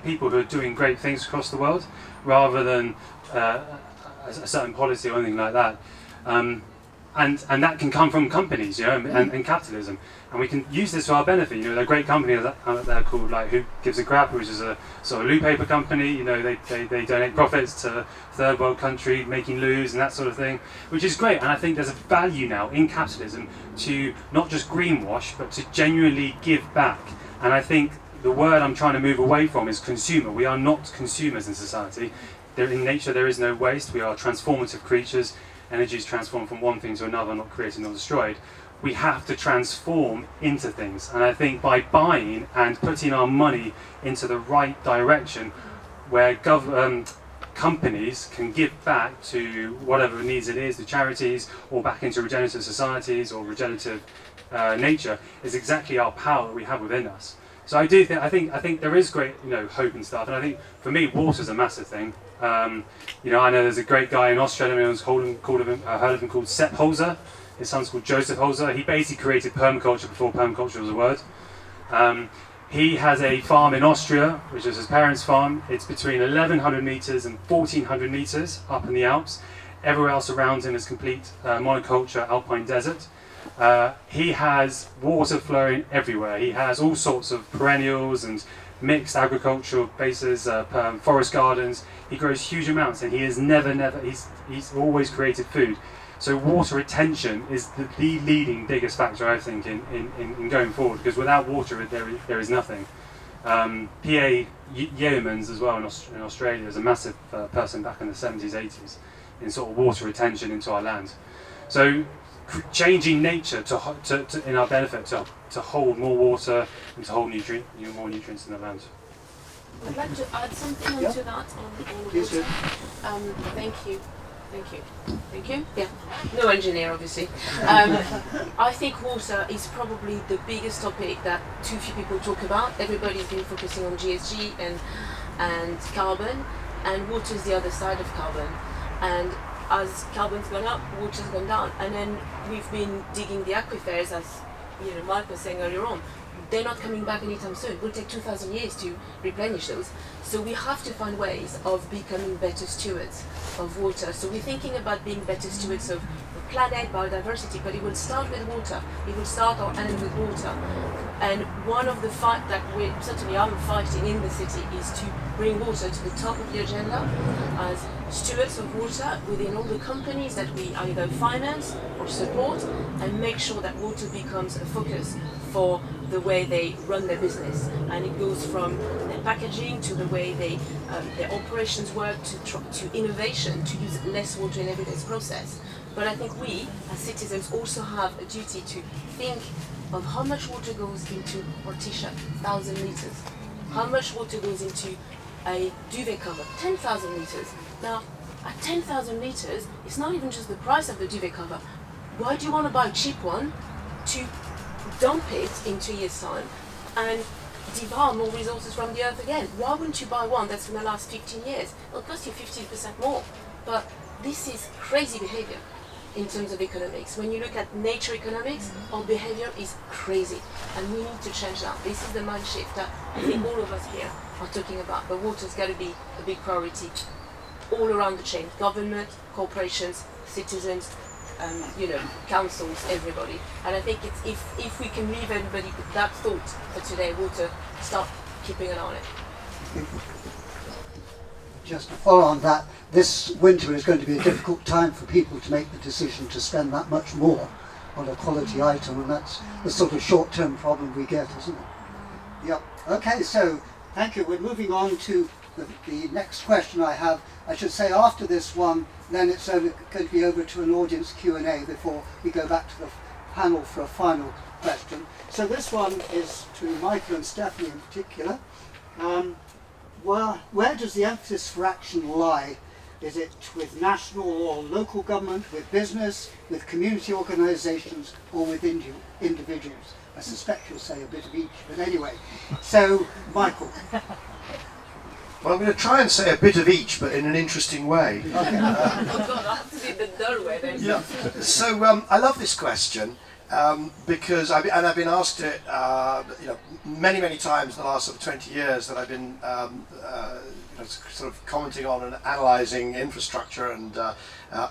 people who are doing great things across the world, rather than a certain policy or anything like that. And that can come from companies, and capitalism. And we can use this to our benefit. There are great companies out there called Who Gives a Crap, which is a sort of loo paper company. They donate profits to third world country making loos and that sort of thing, which is great. And I think there's a value now in capitalism to not just greenwash, but to genuinely give back. And I think the word I'm trying to move away from is consumer. We are not consumers in society. In nature there is no waste. We are transformative creatures. Energy is transformed from one thing to another, not created nor destroyed. We have to transform into things, and I think by buying and putting our money into the right direction, where companies can give back to whatever needs it is, the charities, or back into regenerative societies or regenerative nature, is exactly our power that we have within us. So I think there is great hope and stuff, and I think for me water's a massive thing. I know there's a great guy in Austria, everyone's heard of him, called Sepp Holzer. His son's called Joseph Holzer. He basically created permaculture before permaculture was a word. He has a farm in Austria, which is his parents' farm. It's between 1,100 meters and 1,400 meters up in the Alps. Everywhere else around him is complete monoculture alpine desert. He has water flowing everywhere. He has all sorts of perennials and mixed agricultural bases, forest gardens. He grows huge amounts, and he has he's always created food. So water retention is the leading biggest factor, I think, in going forward, because without water there is nothing. P.A. Yeomans as well in Australia is a massive person back in the 70s, 80s in sort of water retention into our land. So changing nature to in our benefit to hold more water and to hold more nutrients in the land. I'd like to add something onto that on water. Thank you. Yeah, no engineer obviously. I think water is probably the biggest topic that too few people talk about. Everybody's been focusing on GSG and carbon, and water is the other side of carbon. And as carbon's gone up, water's gone down. And then we've been digging the aquifers, as Mark was saying earlier on. They're not coming back anytime soon. It will take 2,000 years to replenish those. So we have to find ways of becoming better stewards of water. So we're thinking about being better stewards of planet, biodiversity, but it will start with water. It will start or end with water. And one of the fight that we certainly are fighting in the city is to bring water to the top of the agenda as stewards of water within all the companies that we either finance or support, and make sure that water becomes a focus for the way they run their business. And it goes from their packaging to the way their operations work to innovation, to use less water in everyday process. But I think we, as citizens, also have a duty to think of how much water goes into our t-shirt, 1,000 litres. How much water goes into a duvet cover, 10,000 litres. Now, at 10,000 litres, it's not even just the price of the duvet cover. Why do you want to buy a cheap one to dump it in 2 years' time and devour more resources from the earth again? Why wouldn't you buy one that's going to last 15 years? It'll cost you 15% more. But this is crazy behavior in terms of economics. When you look at nature economics, our behavior is crazy, and we need to change that. This is the mind shift that I think all of us here are talking about. But water's got to be a big priority all around the chain: government, corporations, citizens, councils, everybody. And I think it's if we can leave everybody with that thought for today, water, start keeping an eye on it. Just to follow on that, this winter is going to be a difficult time for people to make the decision to spend that much more on a quality item, and that's the sort of short-term problem we get, isn't it? Yep. Okay, so thank you. We're moving on to the next question I have. I should say after this one, then it's going to be over to an audience Q&A before we go back to the panel for a final question. So this one is to Michael and Stephanie in particular. Where does the emphasis for action lie? Is it with national or local government, with business, with community organisations, or with individuals? I suspect you'll say a bit of each, but anyway. So, Michael. Well, I'm going to try and say a bit of each, but in an interesting way. Oh God, I have to be the dull way then. Yeah. So I love this question because I've been asked it, many times in the last sort of 20 years that I've been sort of commenting on and analysing infrastructure and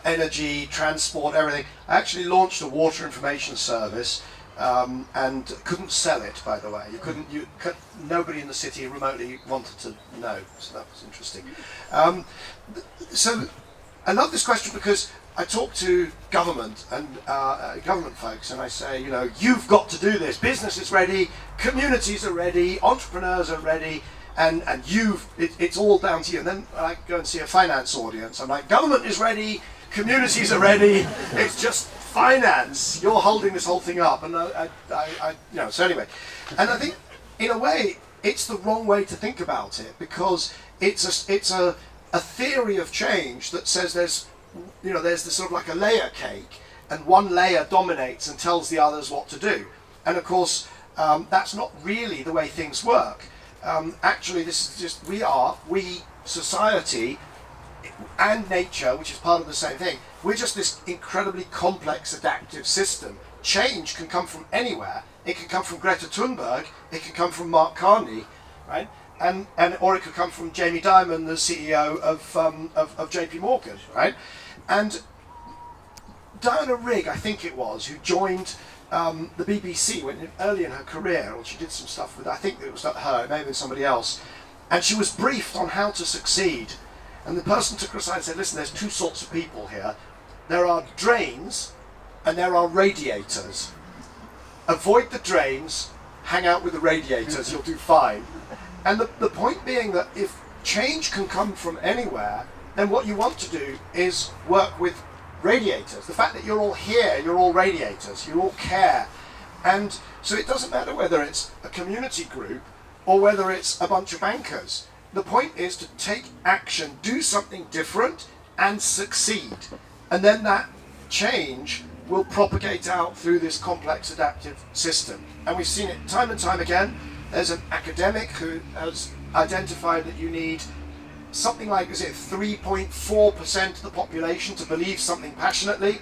energy, transport, everything. I actually launched a water information service. And couldn't sell it, by the way. Nobody in the city remotely wanted to know, so that was interesting. So I love this question because I talk to government and government folks, and I say, you've got to do this. Business is ready, communities are ready, entrepreneurs are ready, and it's all down to you. And then I go and see a finance audience. I'm like, government is ready, communities are ready. It's just finance. You're holding this whole thing up, and so anyway, and I think in a way it's the wrong way to think about it, because it's a theory of change that says there's this sort of like a layer cake, and one layer dominates and tells the others what to do, and of course that's not really the way things work. Actually, this is just we society and nature, which is part of the same thing. We're just this incredibly complex adaptive system. Change can come from anywhere. It can come from Greta Thunberg. It can come from Mark Carney, right? Or it could come from Jamie Dimon, the CEO of JP Morgan, right? And Diana Rigg, I think it was, who joined the BBC early in her career, or she did some stuff with, I think it was not her, it may have been somebody else, and she was briefed on how to succeed. And the person took her aside and said, listen, there's two sorts of people here. There are drains and there are radiators. Avoid the drains, hang out with the radiators, you'll do fine. And the point being that if change can come from anywhere, then what you want to do is work with radiators. The fact that you're all here, you're all radiators, you all care. And so it doesn't matter whether it's a community group or whether it's a bunch of bankers. The point is to take action, do something different, and succeed. And then that change will propagate out through this complex adaptive system. And we've seen it time and time again. There's an academic who has identified that you need something like, 3.4% of the population to believe something passionately,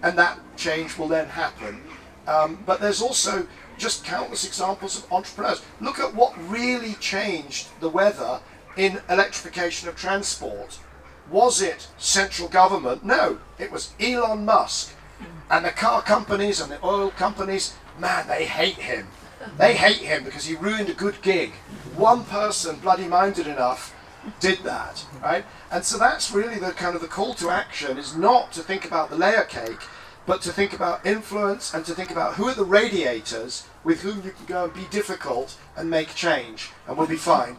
and that change will then happen. But there's also just countless examples of entrepreneurs. Look at what really changed the weather in electrification of transport. Was it central government? No, it was Elon Musk And the car companies and the oil companies, man, they hate him. They hate him because he ruined a good gig. One person, bloody minded enough, did that, right? And so that's really the kind of the call to action, is not to think about the layer cake, but to think about influence and to think about who are the radiators with whom you can go and be difficult and make change, and we'll be fine.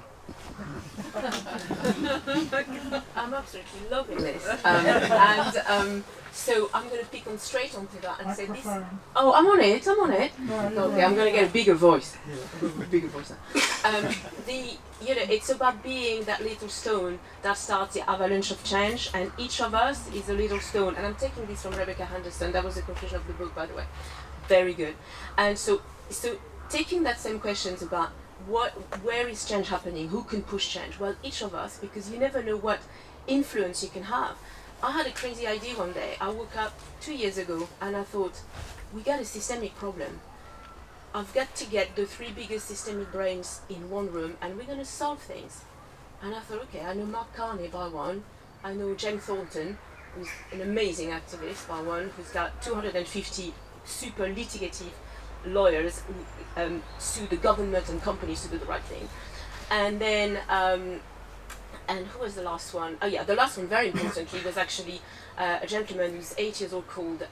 I'm absolutely loving this. So I'm going to pick on straight onto that and say this. Oh, I'm on it. Okay, I'm going to get a bigger voice. Bigger voice. It's about being that little stone that starts the avalanche of change, and each of us is a little stone. And I'm taking this from Rebecca Henderson. That was the conclusion of the book, by the way. Very good. And so taking that same questions about where is change happening, who can push change? Well, each of us, because you never know what influence you can have. I had a crazy idea one day. I woke up 2 years ago and I thought, we got a systemic problem. I've got to get the 3 biggest systemic brains in one room and we're going to solve things. And I thought, okay, I know Mark Carney by one. I know Jane Thornton, who's an amazing activist by one, who's got 250 super litigative lawyers who sue the government and companies to do the right thing. And then, and who was the last one? Oh yeah, the last one, very importantly, was actually a gentleman who's 8 years old called,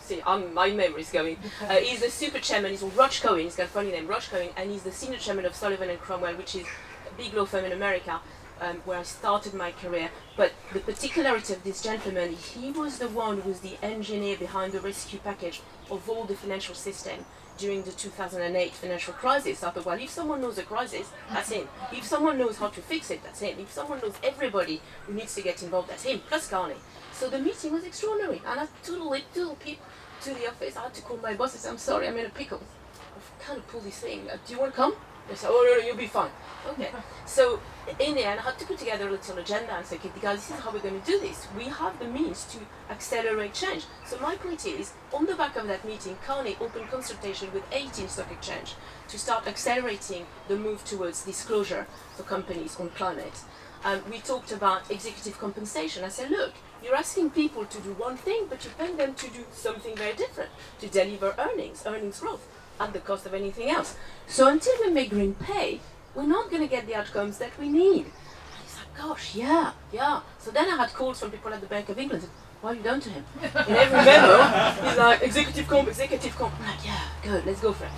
see, my memory's going. He's the super chairman, he's called Roch Cohen, he's got a funny name, Roch Cohen, and he's the senior chairman of Sullivan and Cromwell, which is a big law firm in America, where I started my career. But the particularity of this gentleman, he was the one who was the engineer behind the rescue package of all the financial system during the 2008 financial crisis. I thought, well, if someone knows the crisis, that's him. If someone knows how to fix it, that's him. If someone knows everybody who needs to get involved, that's him, plus Carney. So the meeting was extraordinary, and I toodled people to the office. I had to call my boss and say, I'm sorry, I'm in a pickle. I've kind of pulled this thing. Do you want to come? They said, oh, no, you'll be fine. Okay. So in the end, I had to put together a little agenda and say, okay, guys, this is how we're going to do this. We have the means to accelerate change. So my point is, on the back of that meeting, Carney opened consultation with 18 stock exchange to start accelerating the move towards disclosure for companies on climate. We talked about executive compensation. I said, look, you're asking people to do one thing, but you're paying them to do something very different, to deliver earnings growth at the cost of anything else. So until we make green pay, we're not going to get the outcomes that we need. And he's like, gosh, yeah. So then I had calls from people at the Bank of England. What have you done to him? In every memo, he's like, executive comp. I'm like, yeah, good, let's go for it.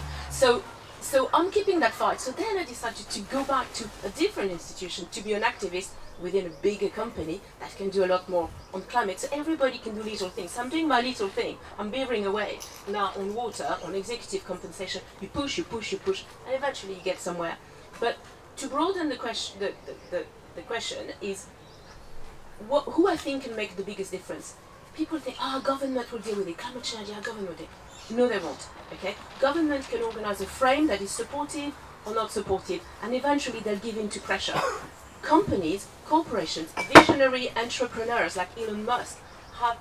So I'm keeping that fight. So then I decided to go back to a different institution to be an activist within a bigger company that can do a lot more on climate. So everybody can do little things. So I'm doing my little thing. I'm beavering away now on water, on executive compensation. You push, and eventually you get somewhere. But to broaden the question, the question is, who I think can make the biggest difference? People think, government will deal with it. Climate change, government will deal. No, they won't. Okay, government can organize a frame that is supportive or not supportive, and eventually they'll give in to pressure. Companies, corporations, visionary entrepreneurs like Elon Musk have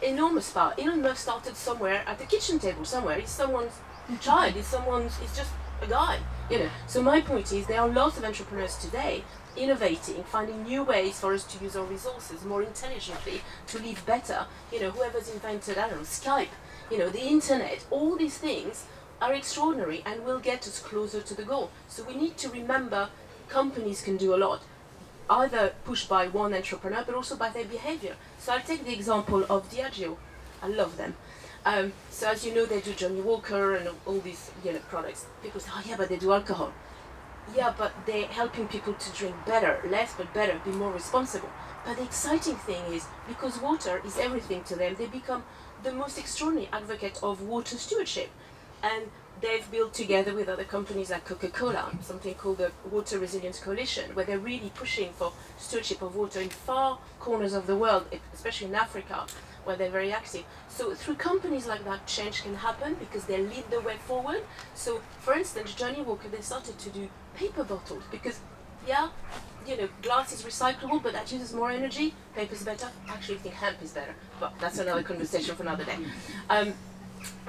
enormous power. Elon Musk started somewhere at the kitchen table somewhere. He's someone's child. He's just a guy. So my point is, there are lots of entrepreneurs today innovating, finding new ways for us to use our resources more intelligently, to live better. Whoever's invented, I don't know, Skype, the internet, all these things are extraordinary and will get us closer to the goal. So we need to remember companies can do a lot, either pushed by one entrepreneur, but also by their behavior. So I'll take the example of Diageo. I love them. So as you know, they do Johnny Walker and all these products. People say, oh yeah, but they do alcohol. Yeah, but they're helping people to drink better, less but better, be more responsible. But the exciting thing is, because water is everything to them, they become the most extraordinary advocate of water stewardship. And they've built together with other companies like Coca-Cola, something called the Water Resilience Coalition, where they're really pushing for stewardship of water in far corners of the world, especially in Africa, where they're very active. So through companies like that, change can happen because they lead the way forward. So for instance, Johnny Walker, they started to do paper bottles because, glass is recyclable, but that uses more energy. Paper's better. I actually think hemp is better, but that's another conversation for another day.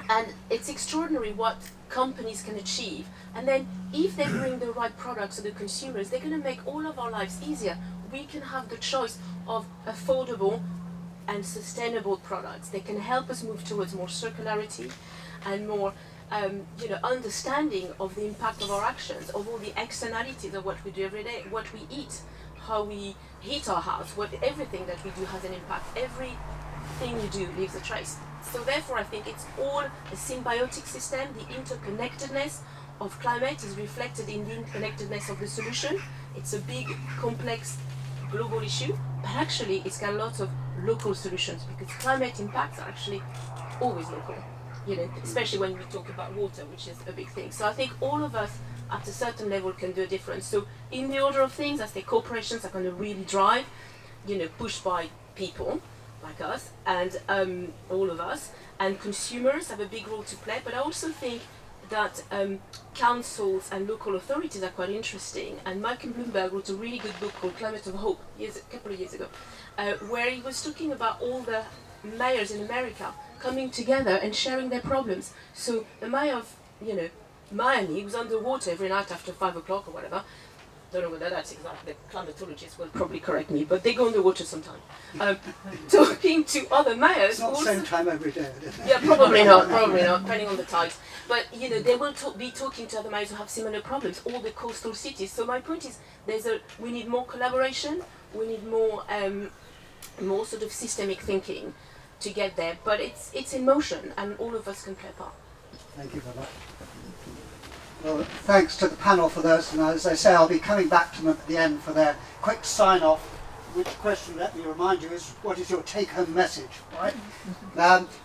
And it's extraordinary what companies can achieve. And then if they bring the right products to the consumers, they're going to make all of our lives easier. We can have the choice of affordable, and sustainable products. They can help us move towards more circularity and more understanding of the impact of our actions, of all the externalities of what we do every day, what we eat, how we heat our house, everything that we do has an impact. Everything you do leaves a trace. So therefore I think it's all a symbiotic system. The interconnectedness of climate is reflected in the interconnectedness of the solution. It's a big, complex, global issue, but actually it's got lots of local solutions, because climate impacts are actually always local. Especially when we talk about water, which is a big thing. So I think all of us at a certain level can do a difference. So in the order of things, I say corporations are going to really drive, pushed by people like us and all of us, and consumers have a big role to play. But I also think that councils and local authorities are quite interesting. And Michael Bloomberg wrote a really good book called Climate of Hope a couple of years ago, where he was talking about all the mayors in America coming together and sharing their problems. So the mayor of, Miami was underwater every night after 5 o'clock or whatever. Don't know whether that's exactly, the climatologists will probably correct me, but they go underwater sometime. Talking to other mayors. It's not the same time every day. Yeah, probably not, depending on the tides. But, they will be talking to other mayors who have similar problems, all the coastal cities. So my point is, we need more collaboration, we need more sort of systemic thinking to get there, but it's in motion, and all of us can play a part. Thank you for that. Well, thanks to the panel for those, and as I say, I'll be coming back to them at the end for their quick sign-off, which question, let me remind you, is what is your take-home message, right?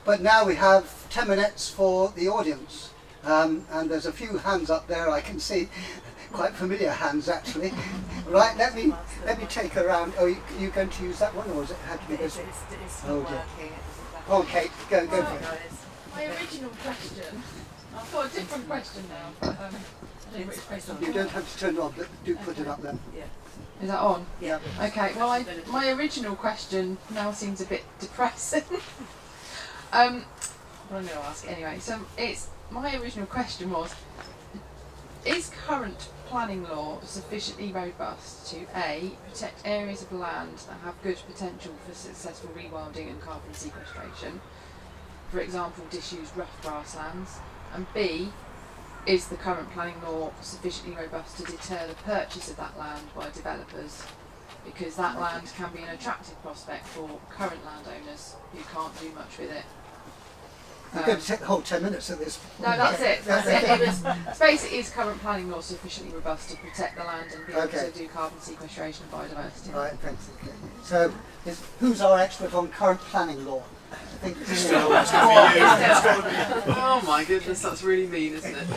But now we have 10 minutes for the audience, and there's a few hands up there I can see, quite familiar hands actually. Right, let me take a round. Oh, you going to use that one, or is it had to be this one? Oh dear. Okay, go for it. My original question. I've got a different question now. But, I don't know which question. You don't have to turn it on, but do put it up there. Yeah. Is that on? Yeah. Okay. Well, my original question now seems a bit depressing. I'm going to ask it anyway. So my original question was: is current planning law sufficiently robust to A, protect areas of land that have good potential for successful rewilding and carbon sequestration, for example disused rough grasslands, and B, is the current planning law sufficiently robust to deter the purchase of that land by developers, because that land can be an attractive prospect for current landowners who can't do much with it. You're going to take the whole 10 minutes of this. No, that's it. That's it. Basically, is current planning law sufficiently robust to protect the land and be able to do carbon sequestration and biodiversity? Right, thanks. Okay. So, who's our expert on current planning law? I think Oh my goodness, that's really mean, isn't it?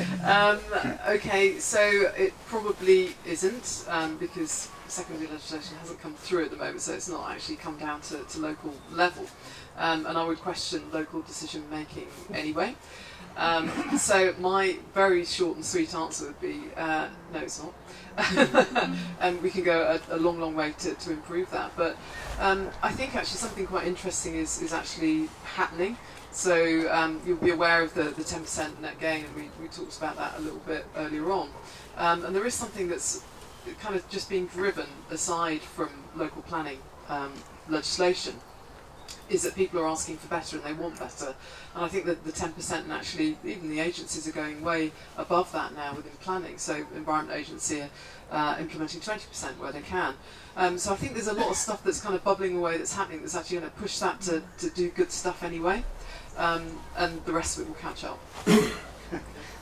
Okay, so it probably isn't, because secondary legislation hasn't come through at the moment, so it's not actually come down to local level. And I would question local decision making anyway. So my very short and sweet answer would be no, it's not. And we can go a long way to improve that. But I think actually something quite interesting is actually happening. So you'll be aware of the 10% net gain, and we talked about that a little bit earlier on. And there is something that's kind of just being driven aside from local planning legislation, is that people are asking for better and they want better. And I think that the 10%, and actually even the agencies are going way above that now within planning. So Environment Agency are implementing 20% where they can. So I think there's a lot of stuff that's kind of bubbling away that's happening that's actually going to push that to do good stuff anyway. And the rest of it will catch up.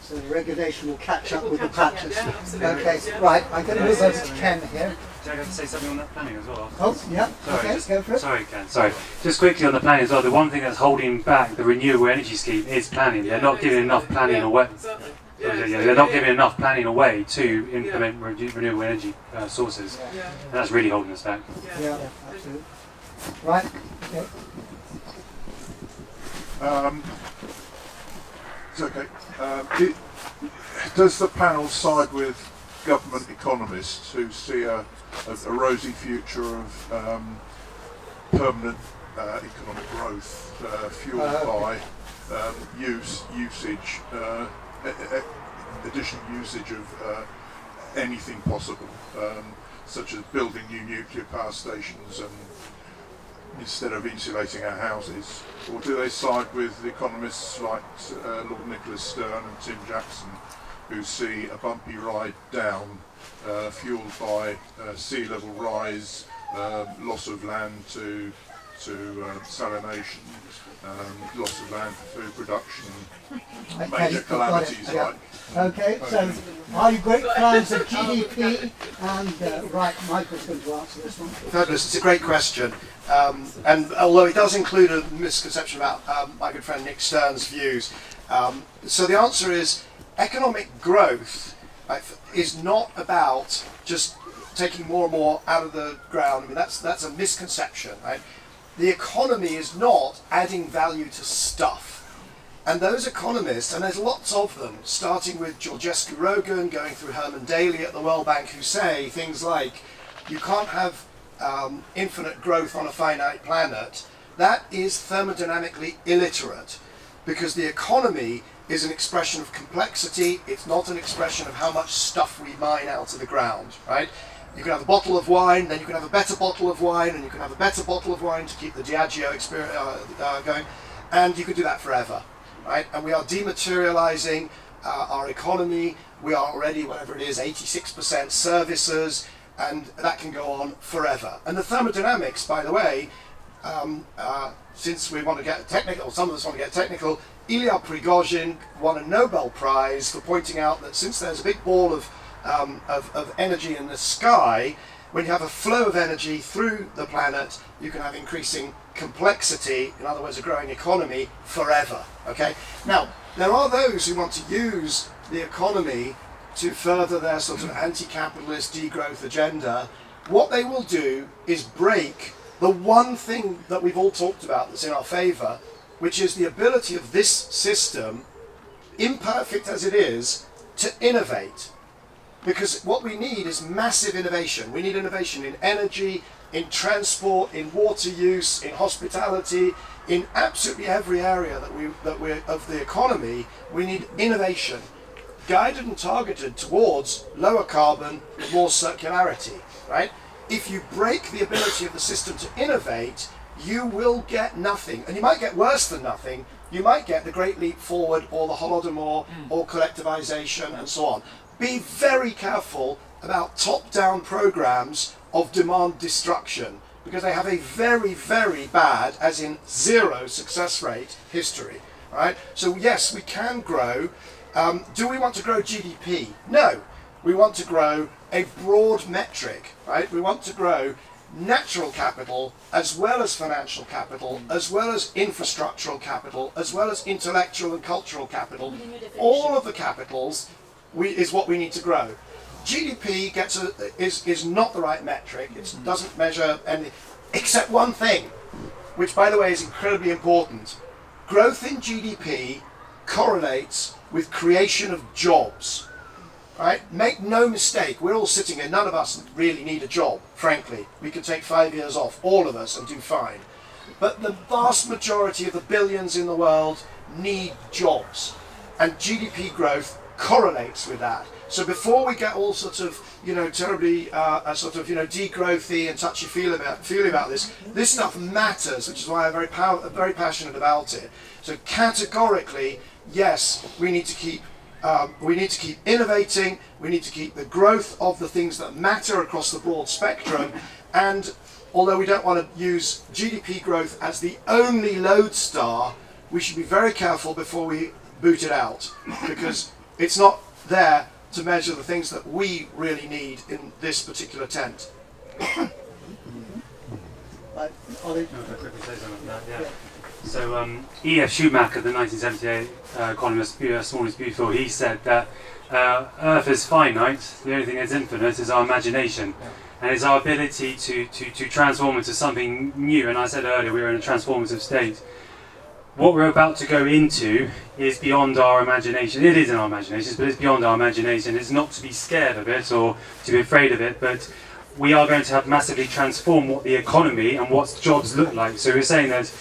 So the regulation will catch up with the catch up, practice. yeah, absolutely. Okay, Yeah. right, I'm going to move over to Ken here. Do I have to say something on that planning as well? Oh, yeah, okay, go for it. Sorry, Ken, sorry. Just quickly on the planning as well, the one thing that's holding back the renewable energy scheme is planning. They're not giving enough planning away. Exactly. They're not giving enough planning away to implement renewable energy sources. Yeah. And that's really holding us back. Yeah, absolutely. Right, okay. It's okay. Does the panel side with government economists who see a rosy future of permanent economic growth fueled by usage, additional usage of anything possible, such as building new nuclear power stations and instead of insulating our houses? Or do they side with economists like Lord Nicholas Stern and Tim Jackson, who see a bumpy ride down, fuelled by sea level rise, loss of land to salination, loss of land for food production, major calamities like... Okay, so are you great fans of GDP? And right, Michael's going to answer this one. Fabulous, it's a great question. And although it does include a misconception about my good friend Nick Stern's views, so the answer is economic growth is not about just taking more and more out of the ground. I mean, that's a misconception, right? The economy is not adding value to stuff. And those economists, and there's lots of them, starting with Georgescu Rogan, going through Herman Daly at the World Bank, who say things like, you can't have infinite growth on a finite planet. That is thermodynamically illiterate, because the economy is an expression of complexity. It's not an expression of how much stuff we mine out of the ground, right? You can have a bottle of wine, then you can have a better bottle of wine, and you can have a better bottle of wine to keep the Diageo experience going, and you could do that forever, right? And we are dematerializing our economy. We are already, whatever it is, 86% services, and that can go on forever. And the thermodynamics, by the way, since we want to get technical, some of us want to get technical, Ilya Prigozhin won a Nobel Prize for pointing out that since there's a big ball of energy in the sky, when you have a flow of energy through the planet, you can have increasing complexity, in other words, a growing economy forever. Okay? Now, there are those who want to use the economy to further their sort of anti-capitalist degrowth agenda. What they will do is break the one thing that we've all talked about that's in our favour, which is the ability of this system, imperfect as it is, to innovate. Because what we need is massive innovation. We need innovation in energy, in transport, in water use, in hospitality, in absolutely every area that we're of the economy. We need innovation, guided and targeted towards lower carbon, more circularity, right? If you break the ability of the system to innovate, you will get nothing. And you might get worse than nothing. You might get the Great Leap Forward or the Holodomor or collectivization and so on. Be very careful about top-down programs of demand destruction, because they have a very, very bad, as in zero success rate, history, right? So yes, we can grow. Do we want to grow GDP? No. We want to grow a broad metric, right? We want to grow natural capital as well as financial capital, as well as infrastructural capital, as well as intellectual and cultural capital. All of the capitals is what we need to grow. GDP is not the right metric. It doesn't measure anything except one thing, which by the way is incredibly important. Growth in GDP correlates with creation of jobs. Right? Make no mistake, we're all sitting here, none of us really need a job, frankly. We could take 5 years off, all of us, and do fine. But the vast majority of the billions in the world need jobs. And GDP growth correlates with that. So before we get all sorts of, terribly degrowthy and touchy-feely about this stuff matters, which is why I'm very passionate about it. So categorically, yes, we need to keep innovating, we need to keep the growth of the things that matter across the broad spectrum, and although we don't want to use GDP growth as the only lodestar, we should be very careful before we boot it out, because it's not there to measure the things that we really need in this particular tent. Ollie? So E.F. Schumacher, the 1978 economist, Small is Beautiful, he said that Earth is finite, the only thing that's infinite is our imagination. And it's our ability to transform into something new. And I said earlier, we're in a transformative state. What we're about to go into is beyond our imagination. It is in our imaginations, but it's beyond our imagination. It's not to be scared of it or to be afraid of it, but we are going to have massively transform what the economy and what jobs look like. So we're saying that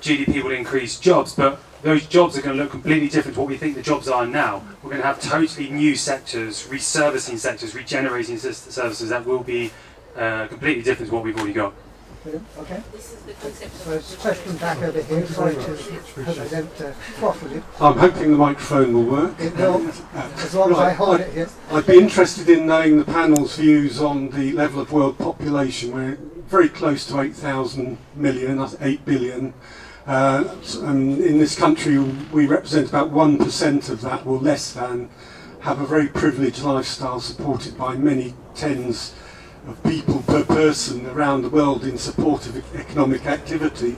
GDP will increase jobs, but those jobs are going to look completely different to what we think the jobs are now. We're going to have totally new sectors, reservicing sectors, regenerating services that will be completely different to what we've already got. Brilliant. Okay. This is the concept So it's a question back over here. Sorry to hope I don't throttle you. I'm hoping the microphone will work. It will, as long as I hold it here. I'd be interested in knowing the panel's views on the level of world population. We're very close to 8,000 million, that's 8 billion. And in this country, we represent about 1% of that, or less than, have a very privileged lifestyle supported by many tens of people per person around the world in support of economic activity.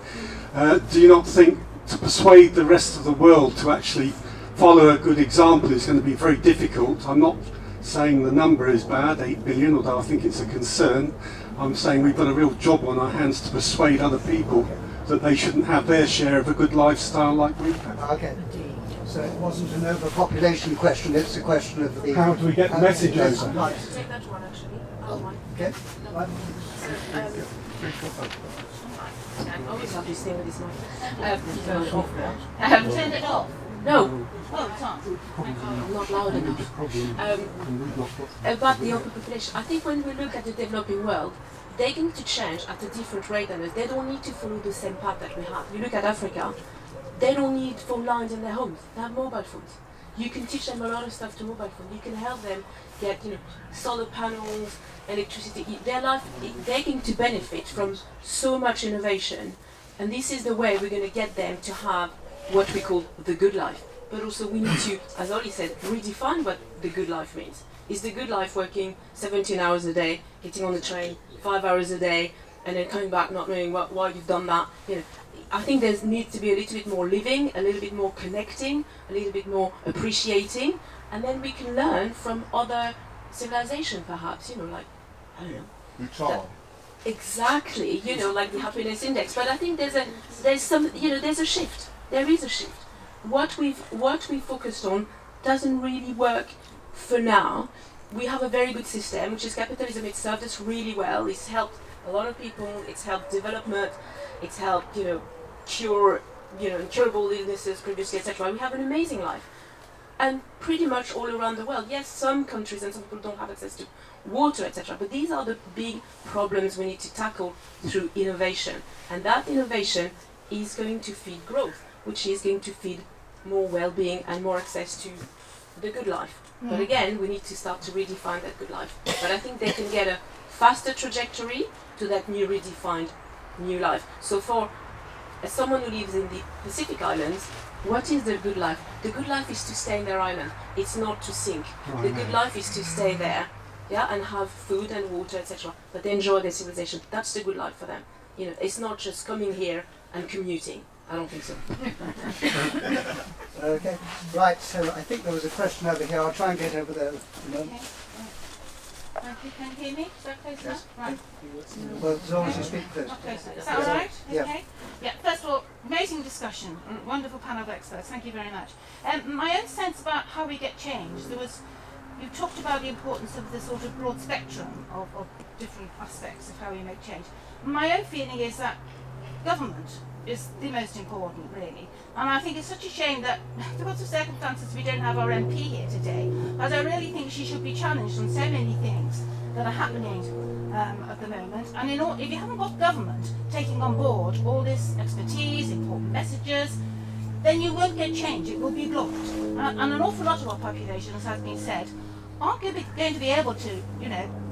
Do you not think to persuade the rest of the world to actually follow a good example is going to be very difficult? I'm not saying the number is bad, 8 billion, although I think it's a concern. I'm saying we've got a real job on our hands to persuade other people that they shouldn't have their share of a good lifestyle like we have. Okay. So it wasn't an overpopulation question, it's a question of the... How do we get the message over? Right. Take that one actually. Okay. Right. I always have this thing with this mic. Turn it off. No, Oh, it's on. I'm not loud enough. About the overpopulation, I think when we look at the developing world, they're going to change at a different rate than us. They don't need to follow the same path that we have. You look at Africa, they don't need phone lines in their homes. They have mobile phones. You can teach them a lot of stuff to mobile phones. You can help them get, solar panels, electricity. Their life, they're going to benefit from so much innovation. And this is the way we're going to get them to have what we call the good life. But also we need to, as Ollie said, redefine what the good life means. Is the good life working 17 hours a day, getting on the train 5 hours a day, and then coming back not knowing why you've done that? I think there needs to be a little bit more living, a little bit more connecting, a little bit more appreciating, and then we can learn from other civilizations, perhaps. Like, I don't know. Bhutan. Exactly. Like the happiness index. But I think there's a shift. There is a shift. What we've focused on doesn't really work for now. We have a very good system, which is capitalism. It's served us really well. It's helped a lot of people. It's helped development. It's helped, cure, incurable illnesses previously, etc. We have an amazing life, and pretty much all around the world. Yes, some countries and some people don't have access to water, etc. But these are the big problems we need to tackle through innovation, and that innovation is going to feed growth, which is going to feed more well-being and more access to the good life. But again, we need to start to redefine that good life. But I think they can get a faster trajectory to that new redefined new life. So for someone who lives in the Pacific Islands, what is the good life? The good life is to stay in their island. It's not to sink. The good life is to stay there, and have food and water, etc. But they enjoy their civilization. That's the good life for them. It's not just coming here and commuting. I don't think so. Okay, right, so I think there was a question over here. I'll try and get over there. Okay. Thank you. Can you hear me? Is that close enough? Right. Well, as long as you speak first. Not close enough. Is that all right? Yeah. Okay. Yeah. First of all, amazing discussion. Wonderful panel of experts. Thank you very much. My own sense about how we get change. You talked about the importance of the sort of broad spectrum of different aspects of how we make change. My own feeling is that government is the most important, really. And I think it's such a shame that because of circumstances we don't have our MP here today, as I really think she should be challenged on so many things that are happening at the moment. And if you haven't got government taking on board all this expertise, important messages, then you won't get change. It will be blocked. And an awful lot of our population, as has been said, aren't going to be able to,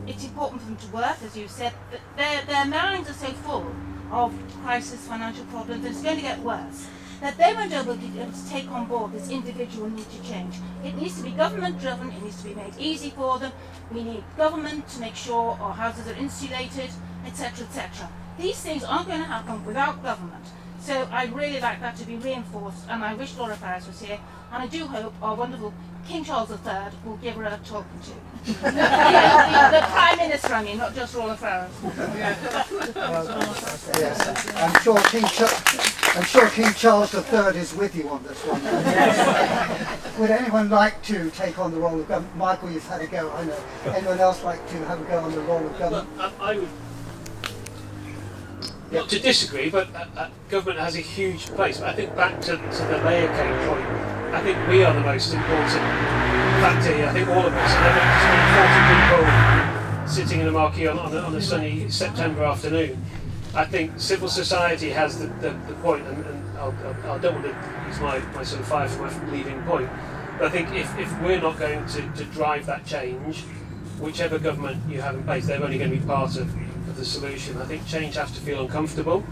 it's important for them to work, as you said, but their minds are so full of crisis, financial problems, and it's going to get worse, that they won't be able to take on board this individual need to change. It needs to be government driven, it needs to be made easy for them. We need government to make sure our houses are insulated, etc., etc. These things aren't going to happen without government. So I'd really like that to be reinforced, and I wish Laura Farris was here, and I do hope our wonderful King Charles III will give her a talking to. the Prime Minister, I mean, not just Laura Farris. Yes, I'm sure King Charles III is with you on this one. Would anyone like to take on the role of government? Michael, you've had a go, I know. Anyone else like to have a go on the role of government? Well, I would not to disagree, but government has a huge place. But I think back to the layer cake point, I think we are the most important factor here. I think all of us. And 40 people sitting in a marquee on a sunny September afternoon. I think civil society has the point, and I don't want to use my sort of fire from leaving point, but I think if we're not going to drive that change, whichever government you have in place, they're only going to be part of the solution. I think change has to feel uncomfortable.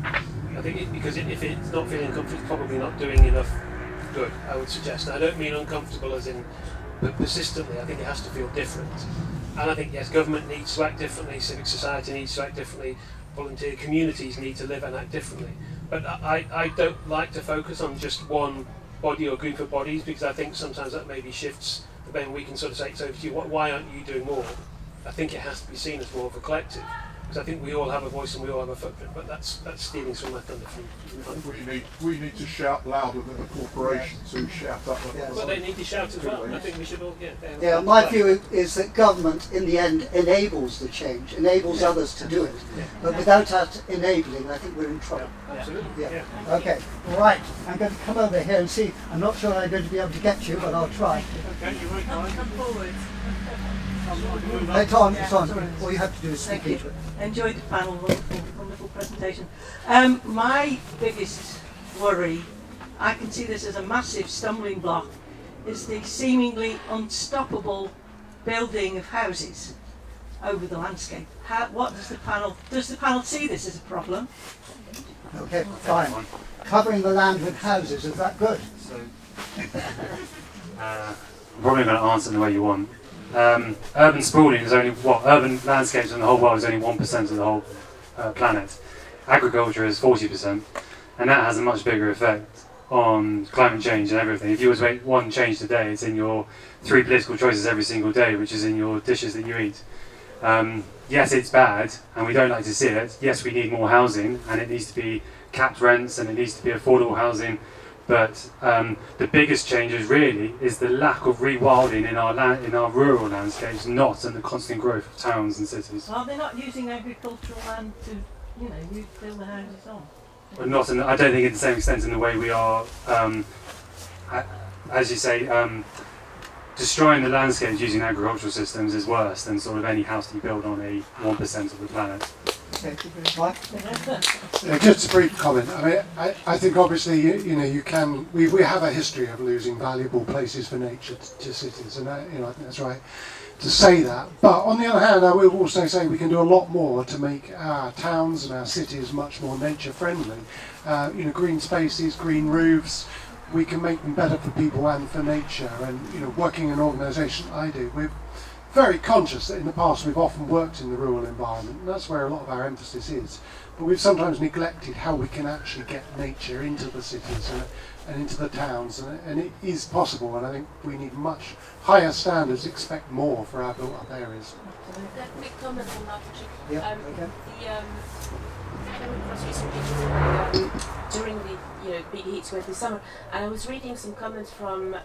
I think because if it's not feeling uncomfortable, it's probably not doing enough good, I would suggest. And I don't mean uncomfortable as in persistently. I think it has to feel different. And I think, yes, government needs to act differently, civic society needs to act differently, volunteer communities need to live and act differently. But I don't like to focus on just one body or group of bodies, because I think sometimes that maybe shifts the blame. We can sort of say, it's over to you, why aren't you doing more? I think it has to be seen as more of a collective. Because I think we all have a voice and we all have a footprint, but that's stealing some of my thunder from We need to shout louder than the corporations who shout up. Well, they need to shout as well. I think we should all Yeah, my view is that government, in the end, enables the change, enables others to do it. But without that enabling, I think we're in trouble. Absolutely. Yeah. Okay. Right. I'm going to come over here and see. I'm not sure I'm going to be able to get you, but I'll try. Okay, you won't mind. Come forward. It's on. All you have to do is speak into it. Enjoyed the panel, wonderful presentation. My biggest worry, I can see this as a massive stumbling block, is the seemingly unstoppable building of houses over the landscape. What does the panel see this as a problem? Okay, fine. Covering the land with houses, is that good? I'm probably going to answer the way you want. Urban sprawling is only urban landscapes in the whole world is only 1% of the whole planet. Agriculture is 40%, and that has a much bigger effect on climate change and everything. If you were to make one change today, it's in your 3 political choices every single day, which is in your dishes that you eat. Yes, it's bad, and we don't like to see it. Yes, we need more housing, and it needs to be capped rents, and it needs to be affordable housing. But the biggest changes really is the lack of rewilding in our rural landscapes, not in the constant growth of towns and cities. Well, they're not using agricultural land to, build the houses on. But not in, I don't think, to the same extent in the way we are, as you say, destroying the landscapes using agricultural systems is worse than sort of any house that you build on a 1% of the planet. Just a brief comment. I mean, I think obviously you can. We have a history of losing valuable places for nature to cities, and I think that's right to say that. But on the other hand, I will also say we can do a lot more to make our towns and our cities much more nature friendly. Green spaces, green roofs. We can make them better for people and for nature. And working in an organisation I do, we're very conscious that in the past we've often worked in the rural environment, and that's where a lot of our emphasis is. But we've sometimes neglected how we can actually get nature into the cities and into the towns, and it is possible, and I think we need much higher standards, expect more for our built-up areas. Can I quick comment on that, actually? Yeah, okay. I came across recently during the big heat wave this summer, and I was reading some comments from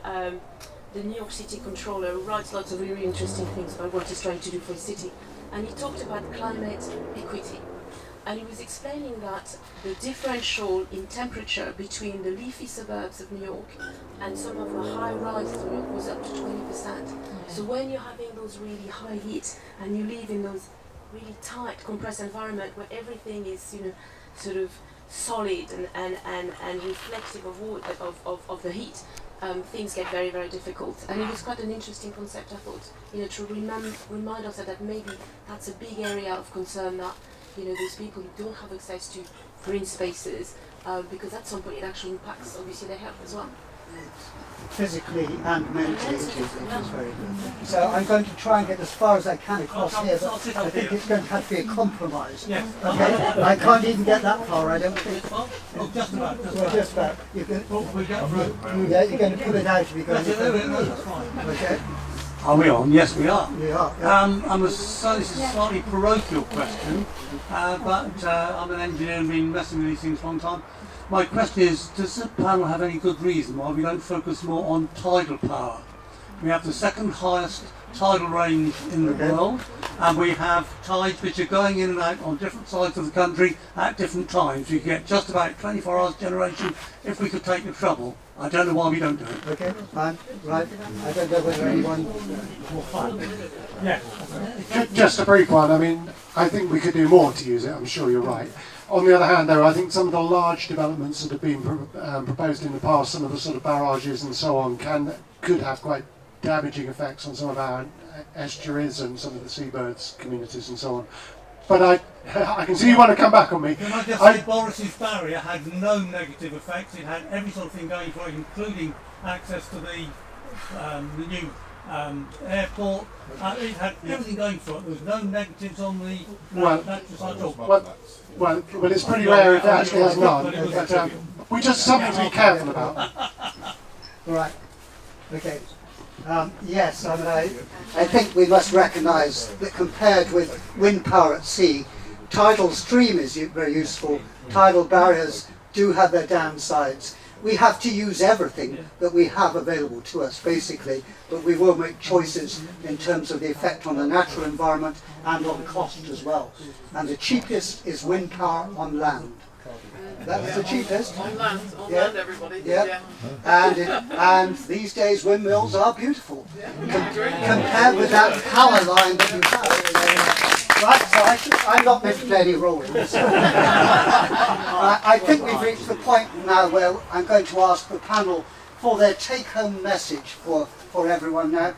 the New York City controller, who writes lots of really interesting things about what he's trying to do for the city, and he talked about climate equity, and he was explaining that the differential in temperature between the leafy suburbs of New York and some of the high rises of New York was up to 20%. So when you're having those really high heat and you live in those really tight compressed environment where everything is sort of solid and reflective of the heat, things get very, very difficult. And it was quite an interesting concept, I thought, to remind us that maybe that's a big area of concern, that those people who don't have access to green spaces, because at some point it actually impacts obviously their health as well. Physically and mentally, it is very good. So I'm going to try and get as far as I can across here, but I think it's going to have to be a compromise. Yes. Okay? I can't even get that far, I don't think. Well, just about. Well, just about. You're going Yeah, you're going to pull it out if you're going that's fine. Okay? Are we on? Yes, we are. We are. Yeah. This is a slightly parochial question, but I'm an engineer and been messing with these things for a long time. My question is, does the panel have any good reason why we don't focus more on tidal power? We have the second highest tidal range in the world, and we have tides which are going in and out on different sides of the country at different times. You get just about 24 hours generation if we could take the trouble. I don't know why we don't do it. Okay, fine, right. I don't know whether anyone will find it. Yeah. Just a brief one. I mean, I think we could do more to use it. I'm sure you're right. On the other hand, though, I think some of the large developments that have been proposed in the past, some of the sort of barrages and so on, could have quite damaging effects on some of our estuaries and some of the seabirds communities and so on. But I can see you want to come back on me. Can I just say Boris's barrier had no negative effects. It had every sort of thing going for it, including access to the new airport. It had everything going for it. There was no negatives on the natural side at all. Well, it's pretty rare if it actually has none. But we just something to be careful about. Right. Okay. Yes, I mean, I think we must recognise that compared with wind power at sea, tidal stream is very useful. Tidal barriers do have their downsides. We have to use everything that we have available to us, basically, but we will make choices in terms of the effect on the natural environment and on cost as well. And the cheapest is wind power on land. That's the cheapest. On land, everybody. Yeah. And these days windmills are beautiful. Compared with that power line that you have. Right, so I'm not meant to play any role in this. I think we've reached the point now where I'm going to ask the panel for their take-home message for everyone now.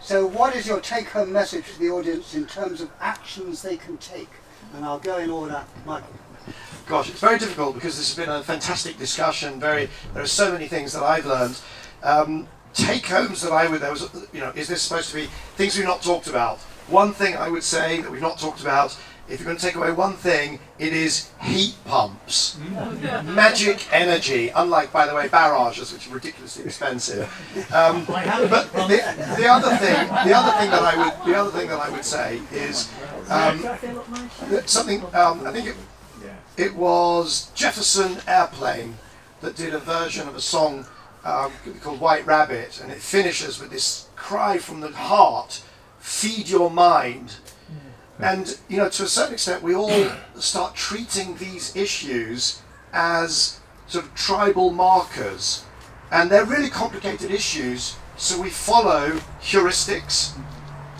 So what is your take-home message to the audience in terms of actions they can take? And I'll go in order. Michael. Gosh, it's very difficult because this has been a fantastic discussion. There are so many things that I've learned. Take-homes that is this supposed to be things we've not talked about? One thing I would say that we've not talked about, if you're going to take away one thing, it is heat pumps. Magic energy, unlike, by the way, barrages, which are ridiculously expensive. But the other thing that I would say is something. I think it was Jefferson Airplane that did a version of a song called White Rabbit, and it finishes with this cry from the heart. Feed your mind. And to a certain extent we all start treating these issues as sort of tribal markers, and they're really complicated issues, so we follow heuristics.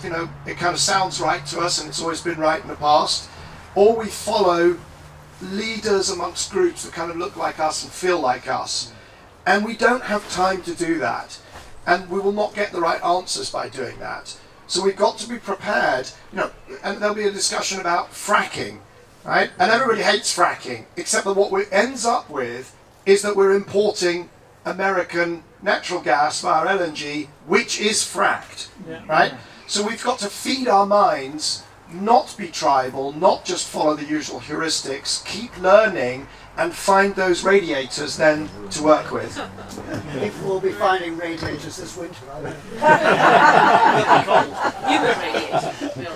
It kind of sounds right to us and it's always been right in the past, or we follow leaders amongst groups that kind of look like us and feel like us, and we don't have time to do that, and we will not get the right answers by doing that. So we've got to be prepared, and there'll be a discussion about fracking, right? And everybody hates fracking, except that what it ends up with is that we're importing American natural gas via LNG, which is fracked, right? So we've got to feed our minds, not be tribal, not just follow the usual heuristics, keep learning, and find those radiators then to work with. People will be finding radiators this winter, I think.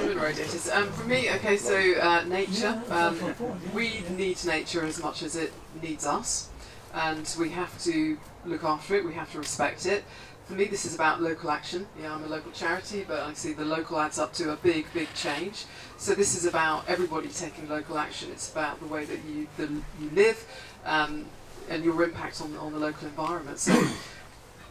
Human radiators. For me, okay, so nature. We need nature as much as it needs us, and we have to look after it, we have to respect it. For me, this is about local action. Yeah, I'm a local charity, but I see the local adds up to a big, big change. So this is about everybody taking local action. It's about the way that you live and your impact on the local environment. So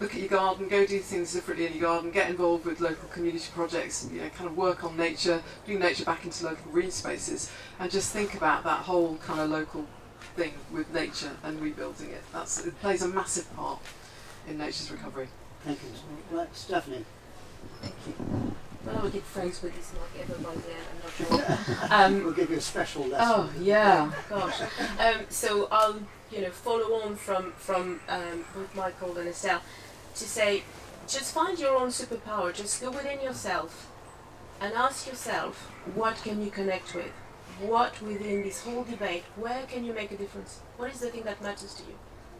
look at your garden, go do things differently in your garden, get involved with local community projects, kind of work on nature, bring nature back into local green spaces, and just think about that whole kind of local thing with nature and rebuilding it. It plays a massive part in nature's recovery. Thank you. Right, Stephanie. Thank you. Well, I would get phrase with this, like everybody there, I'm not sure. We'll give you a special lesson. Oh, yeah, gosh. So I'll, follow on from both Michael and Estelle to say, just find your own superpower. Just go within yourself and ask yourself, what can you connect with? What within this whole debate, where can you make a difference? What is the thing that matters to you?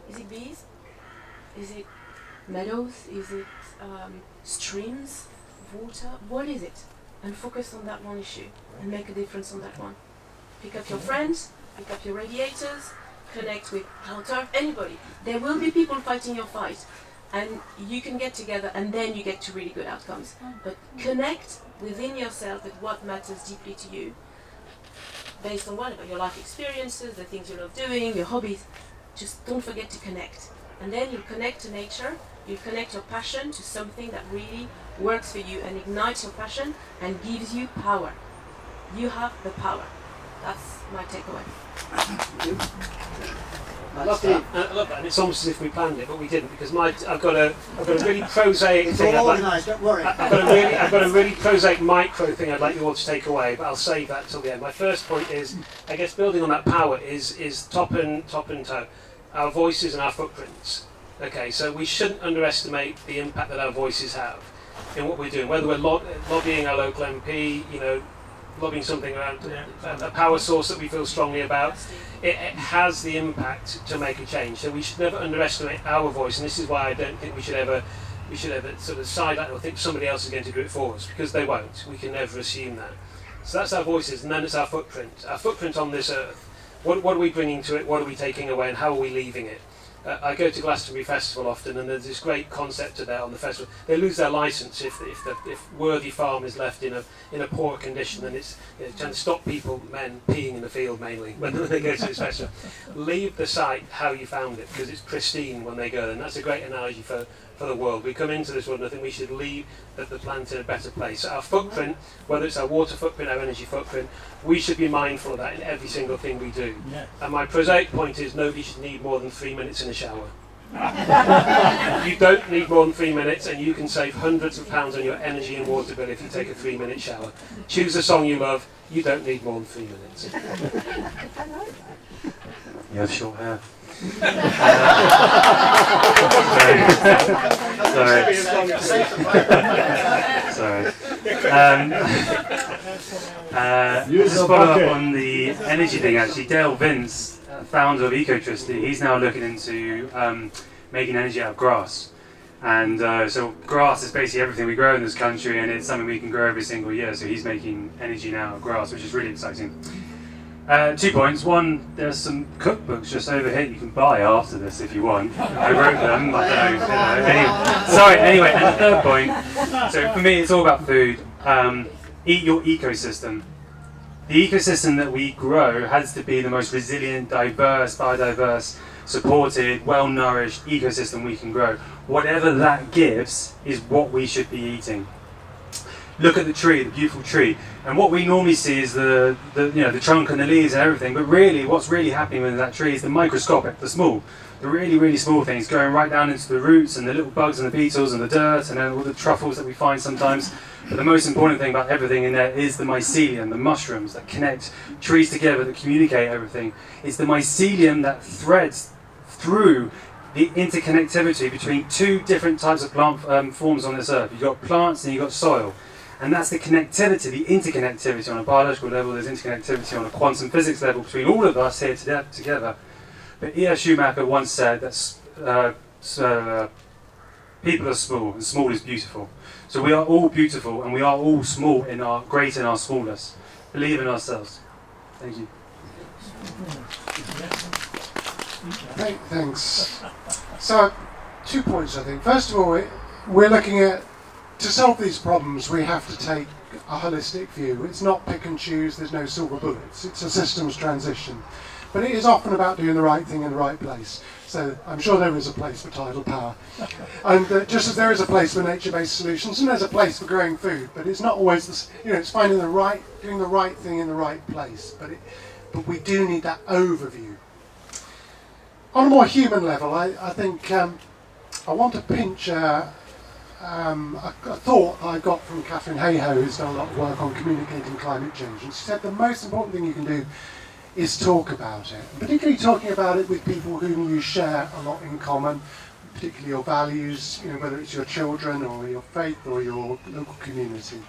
Is it bees? Is it meadows? Is it streams, water? What is it? And focus on that one issue and make a difference on that one. Pick up your friends, pick up your radiators, connect with Counter, anybody. There will be people fighting your fight, and you can get together and then you get to really good outcomes. But connect within yourself with what matters deeply to you, based on whatever, your life experiences, the things you love doing, your hobbies. Just don't forget to connect. And then you'll connect to nature, you'll connect your passion to something that really works for you and ignites your passion and gives you power. You have the power. That's my takeaway. I love that. And it's almost as if we planned it, but we didn't, because I've got a really prosaic It's thing. all organised, don't worry. I've got a really prosaic micro thing I'd like you all to take away, but I'll save that till the end. My first point is, I guess, building on that power is top and toe, our voices and our footprints. Okay, so we shouldn't underestimate the impact that our voices have in what we're doing, whether we're lobbying our local MP, lobbying something around a power source that we feel strongly about. It has the impact to make a change. So we should never underestimate our voice, and this is why I don't think we should ever sort of sideline or think somebody else is going to do it for us, because they won't. We can never assume that. So that's our voices, and then it's our footprint. Our footprint on this earth. What are we bringing to it? What are we taking away, and how are we leaving it? I go to Glastonbury Festival often, and there's this great concept there on the festival. They lose their licence if Worthy Farm is left in a poor condition, and it's trying to stop men peeing in the field mainly when they go to this festival. Leave the site how you found it, because it's pristine when they go there, and that's a great analogy for the world. We come into this world, and I think we should leave the planet in a better place. So our footprint, whether it's our water footprint, our energy footprint, we should be mindful of that in every single thing we do. Yeah. And my prosaic point is, nobody should need more than 3 minutes in a shower. You don't need more than 3 minutes, and you can save hundreds of pounds on your energy and water bill if you take a 3-minute shower. Choose a song you love. You don't need more than 3 minutes. You have short hair. Sorry. Just to follow up on the energy thing, actually, Dale Vince, founder of EcoTricity, he's now looking into making energy out of grass. And so grass is basically everything we grow in this country, and it's something we can grow every single year. So he's making energy now out of grass, which is really exciting. 2 points. One, there's some cookbooks just over here you can buy after this if you want. I wrote them. I don't know. Anyway, and the third point. So for me, it's all about food. Eat your ecosystem. The ecosystem that we grow has to be the most resilient, diverse, biodiverse, supported, well-nourished ecosystem we can grow. Whatever that gives is what we should be eating. Look at the tree, the beautiful tree, and what we normally see is the trunk and the leaves and everything, but really what's really happening with that tree is the microscopic, the small, the really, really small things going right down into the roots and the little bugs and the beetles and the dirt and then all the truffles that we find sometimes. But the most important thing about everything in there is the mycelium, the mushrooms that connect trees together, that communicate everything. It's the mycelium that threads through the interconnectivity between two different types of plant forms on this earth. You've got plants and you've got soil. And that's the connectivity, the interconnectivity on a biological level, there's interconnectivity on a quantum physics level between all of us here together. But E.R. Schumacher once said that people are small and small is beautiful. So we are all beautiful and we are all small great in our smallness. Believe in ourselves. Thank you. Thanks. So, 2 points I think. First of all, we're looking at, to solve these problems, we have to take a holistic view. It's not pick and choose, there's no silver bullets. It's a systems transition. But it is often about doing the right thing in the right place. So I'm sure there is a place for tidal power. And just as there is a place for nature-based solutions, and there's a place for growing food, but it's not always, it's finding doing the right thing in the right place. But we do need that overview. On a more human level, I think I want to pinch a thought I got from Catherine Hayhoe, who's done a lot of work on communicating climate change. And she said the most important thing you can do is talk about it, particularly talking about it with people whom you share a lot in common, particularly your values, whether it's your children or your faith or your local community.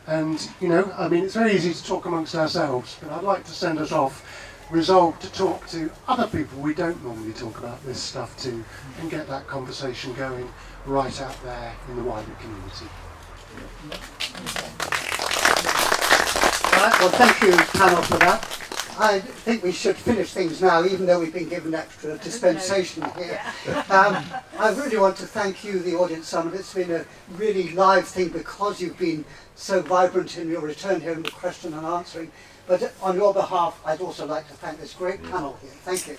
And, it's very easy to talk amongst ourselves, but I'd like to send us off resolved to talk to other people we don't normally talk about this stuff to, and get that conversation going right out there in the wider community. Right, well, thank you, panel, for that. I think we should finish things now, even though we've been given extra dispensation here. I really want to thank you, the audience. Some of it's been a really live thing because you've been so vibrant in your return here and the question and answering. But on your behalf, I'd also like to thank this great panel here. Thank you.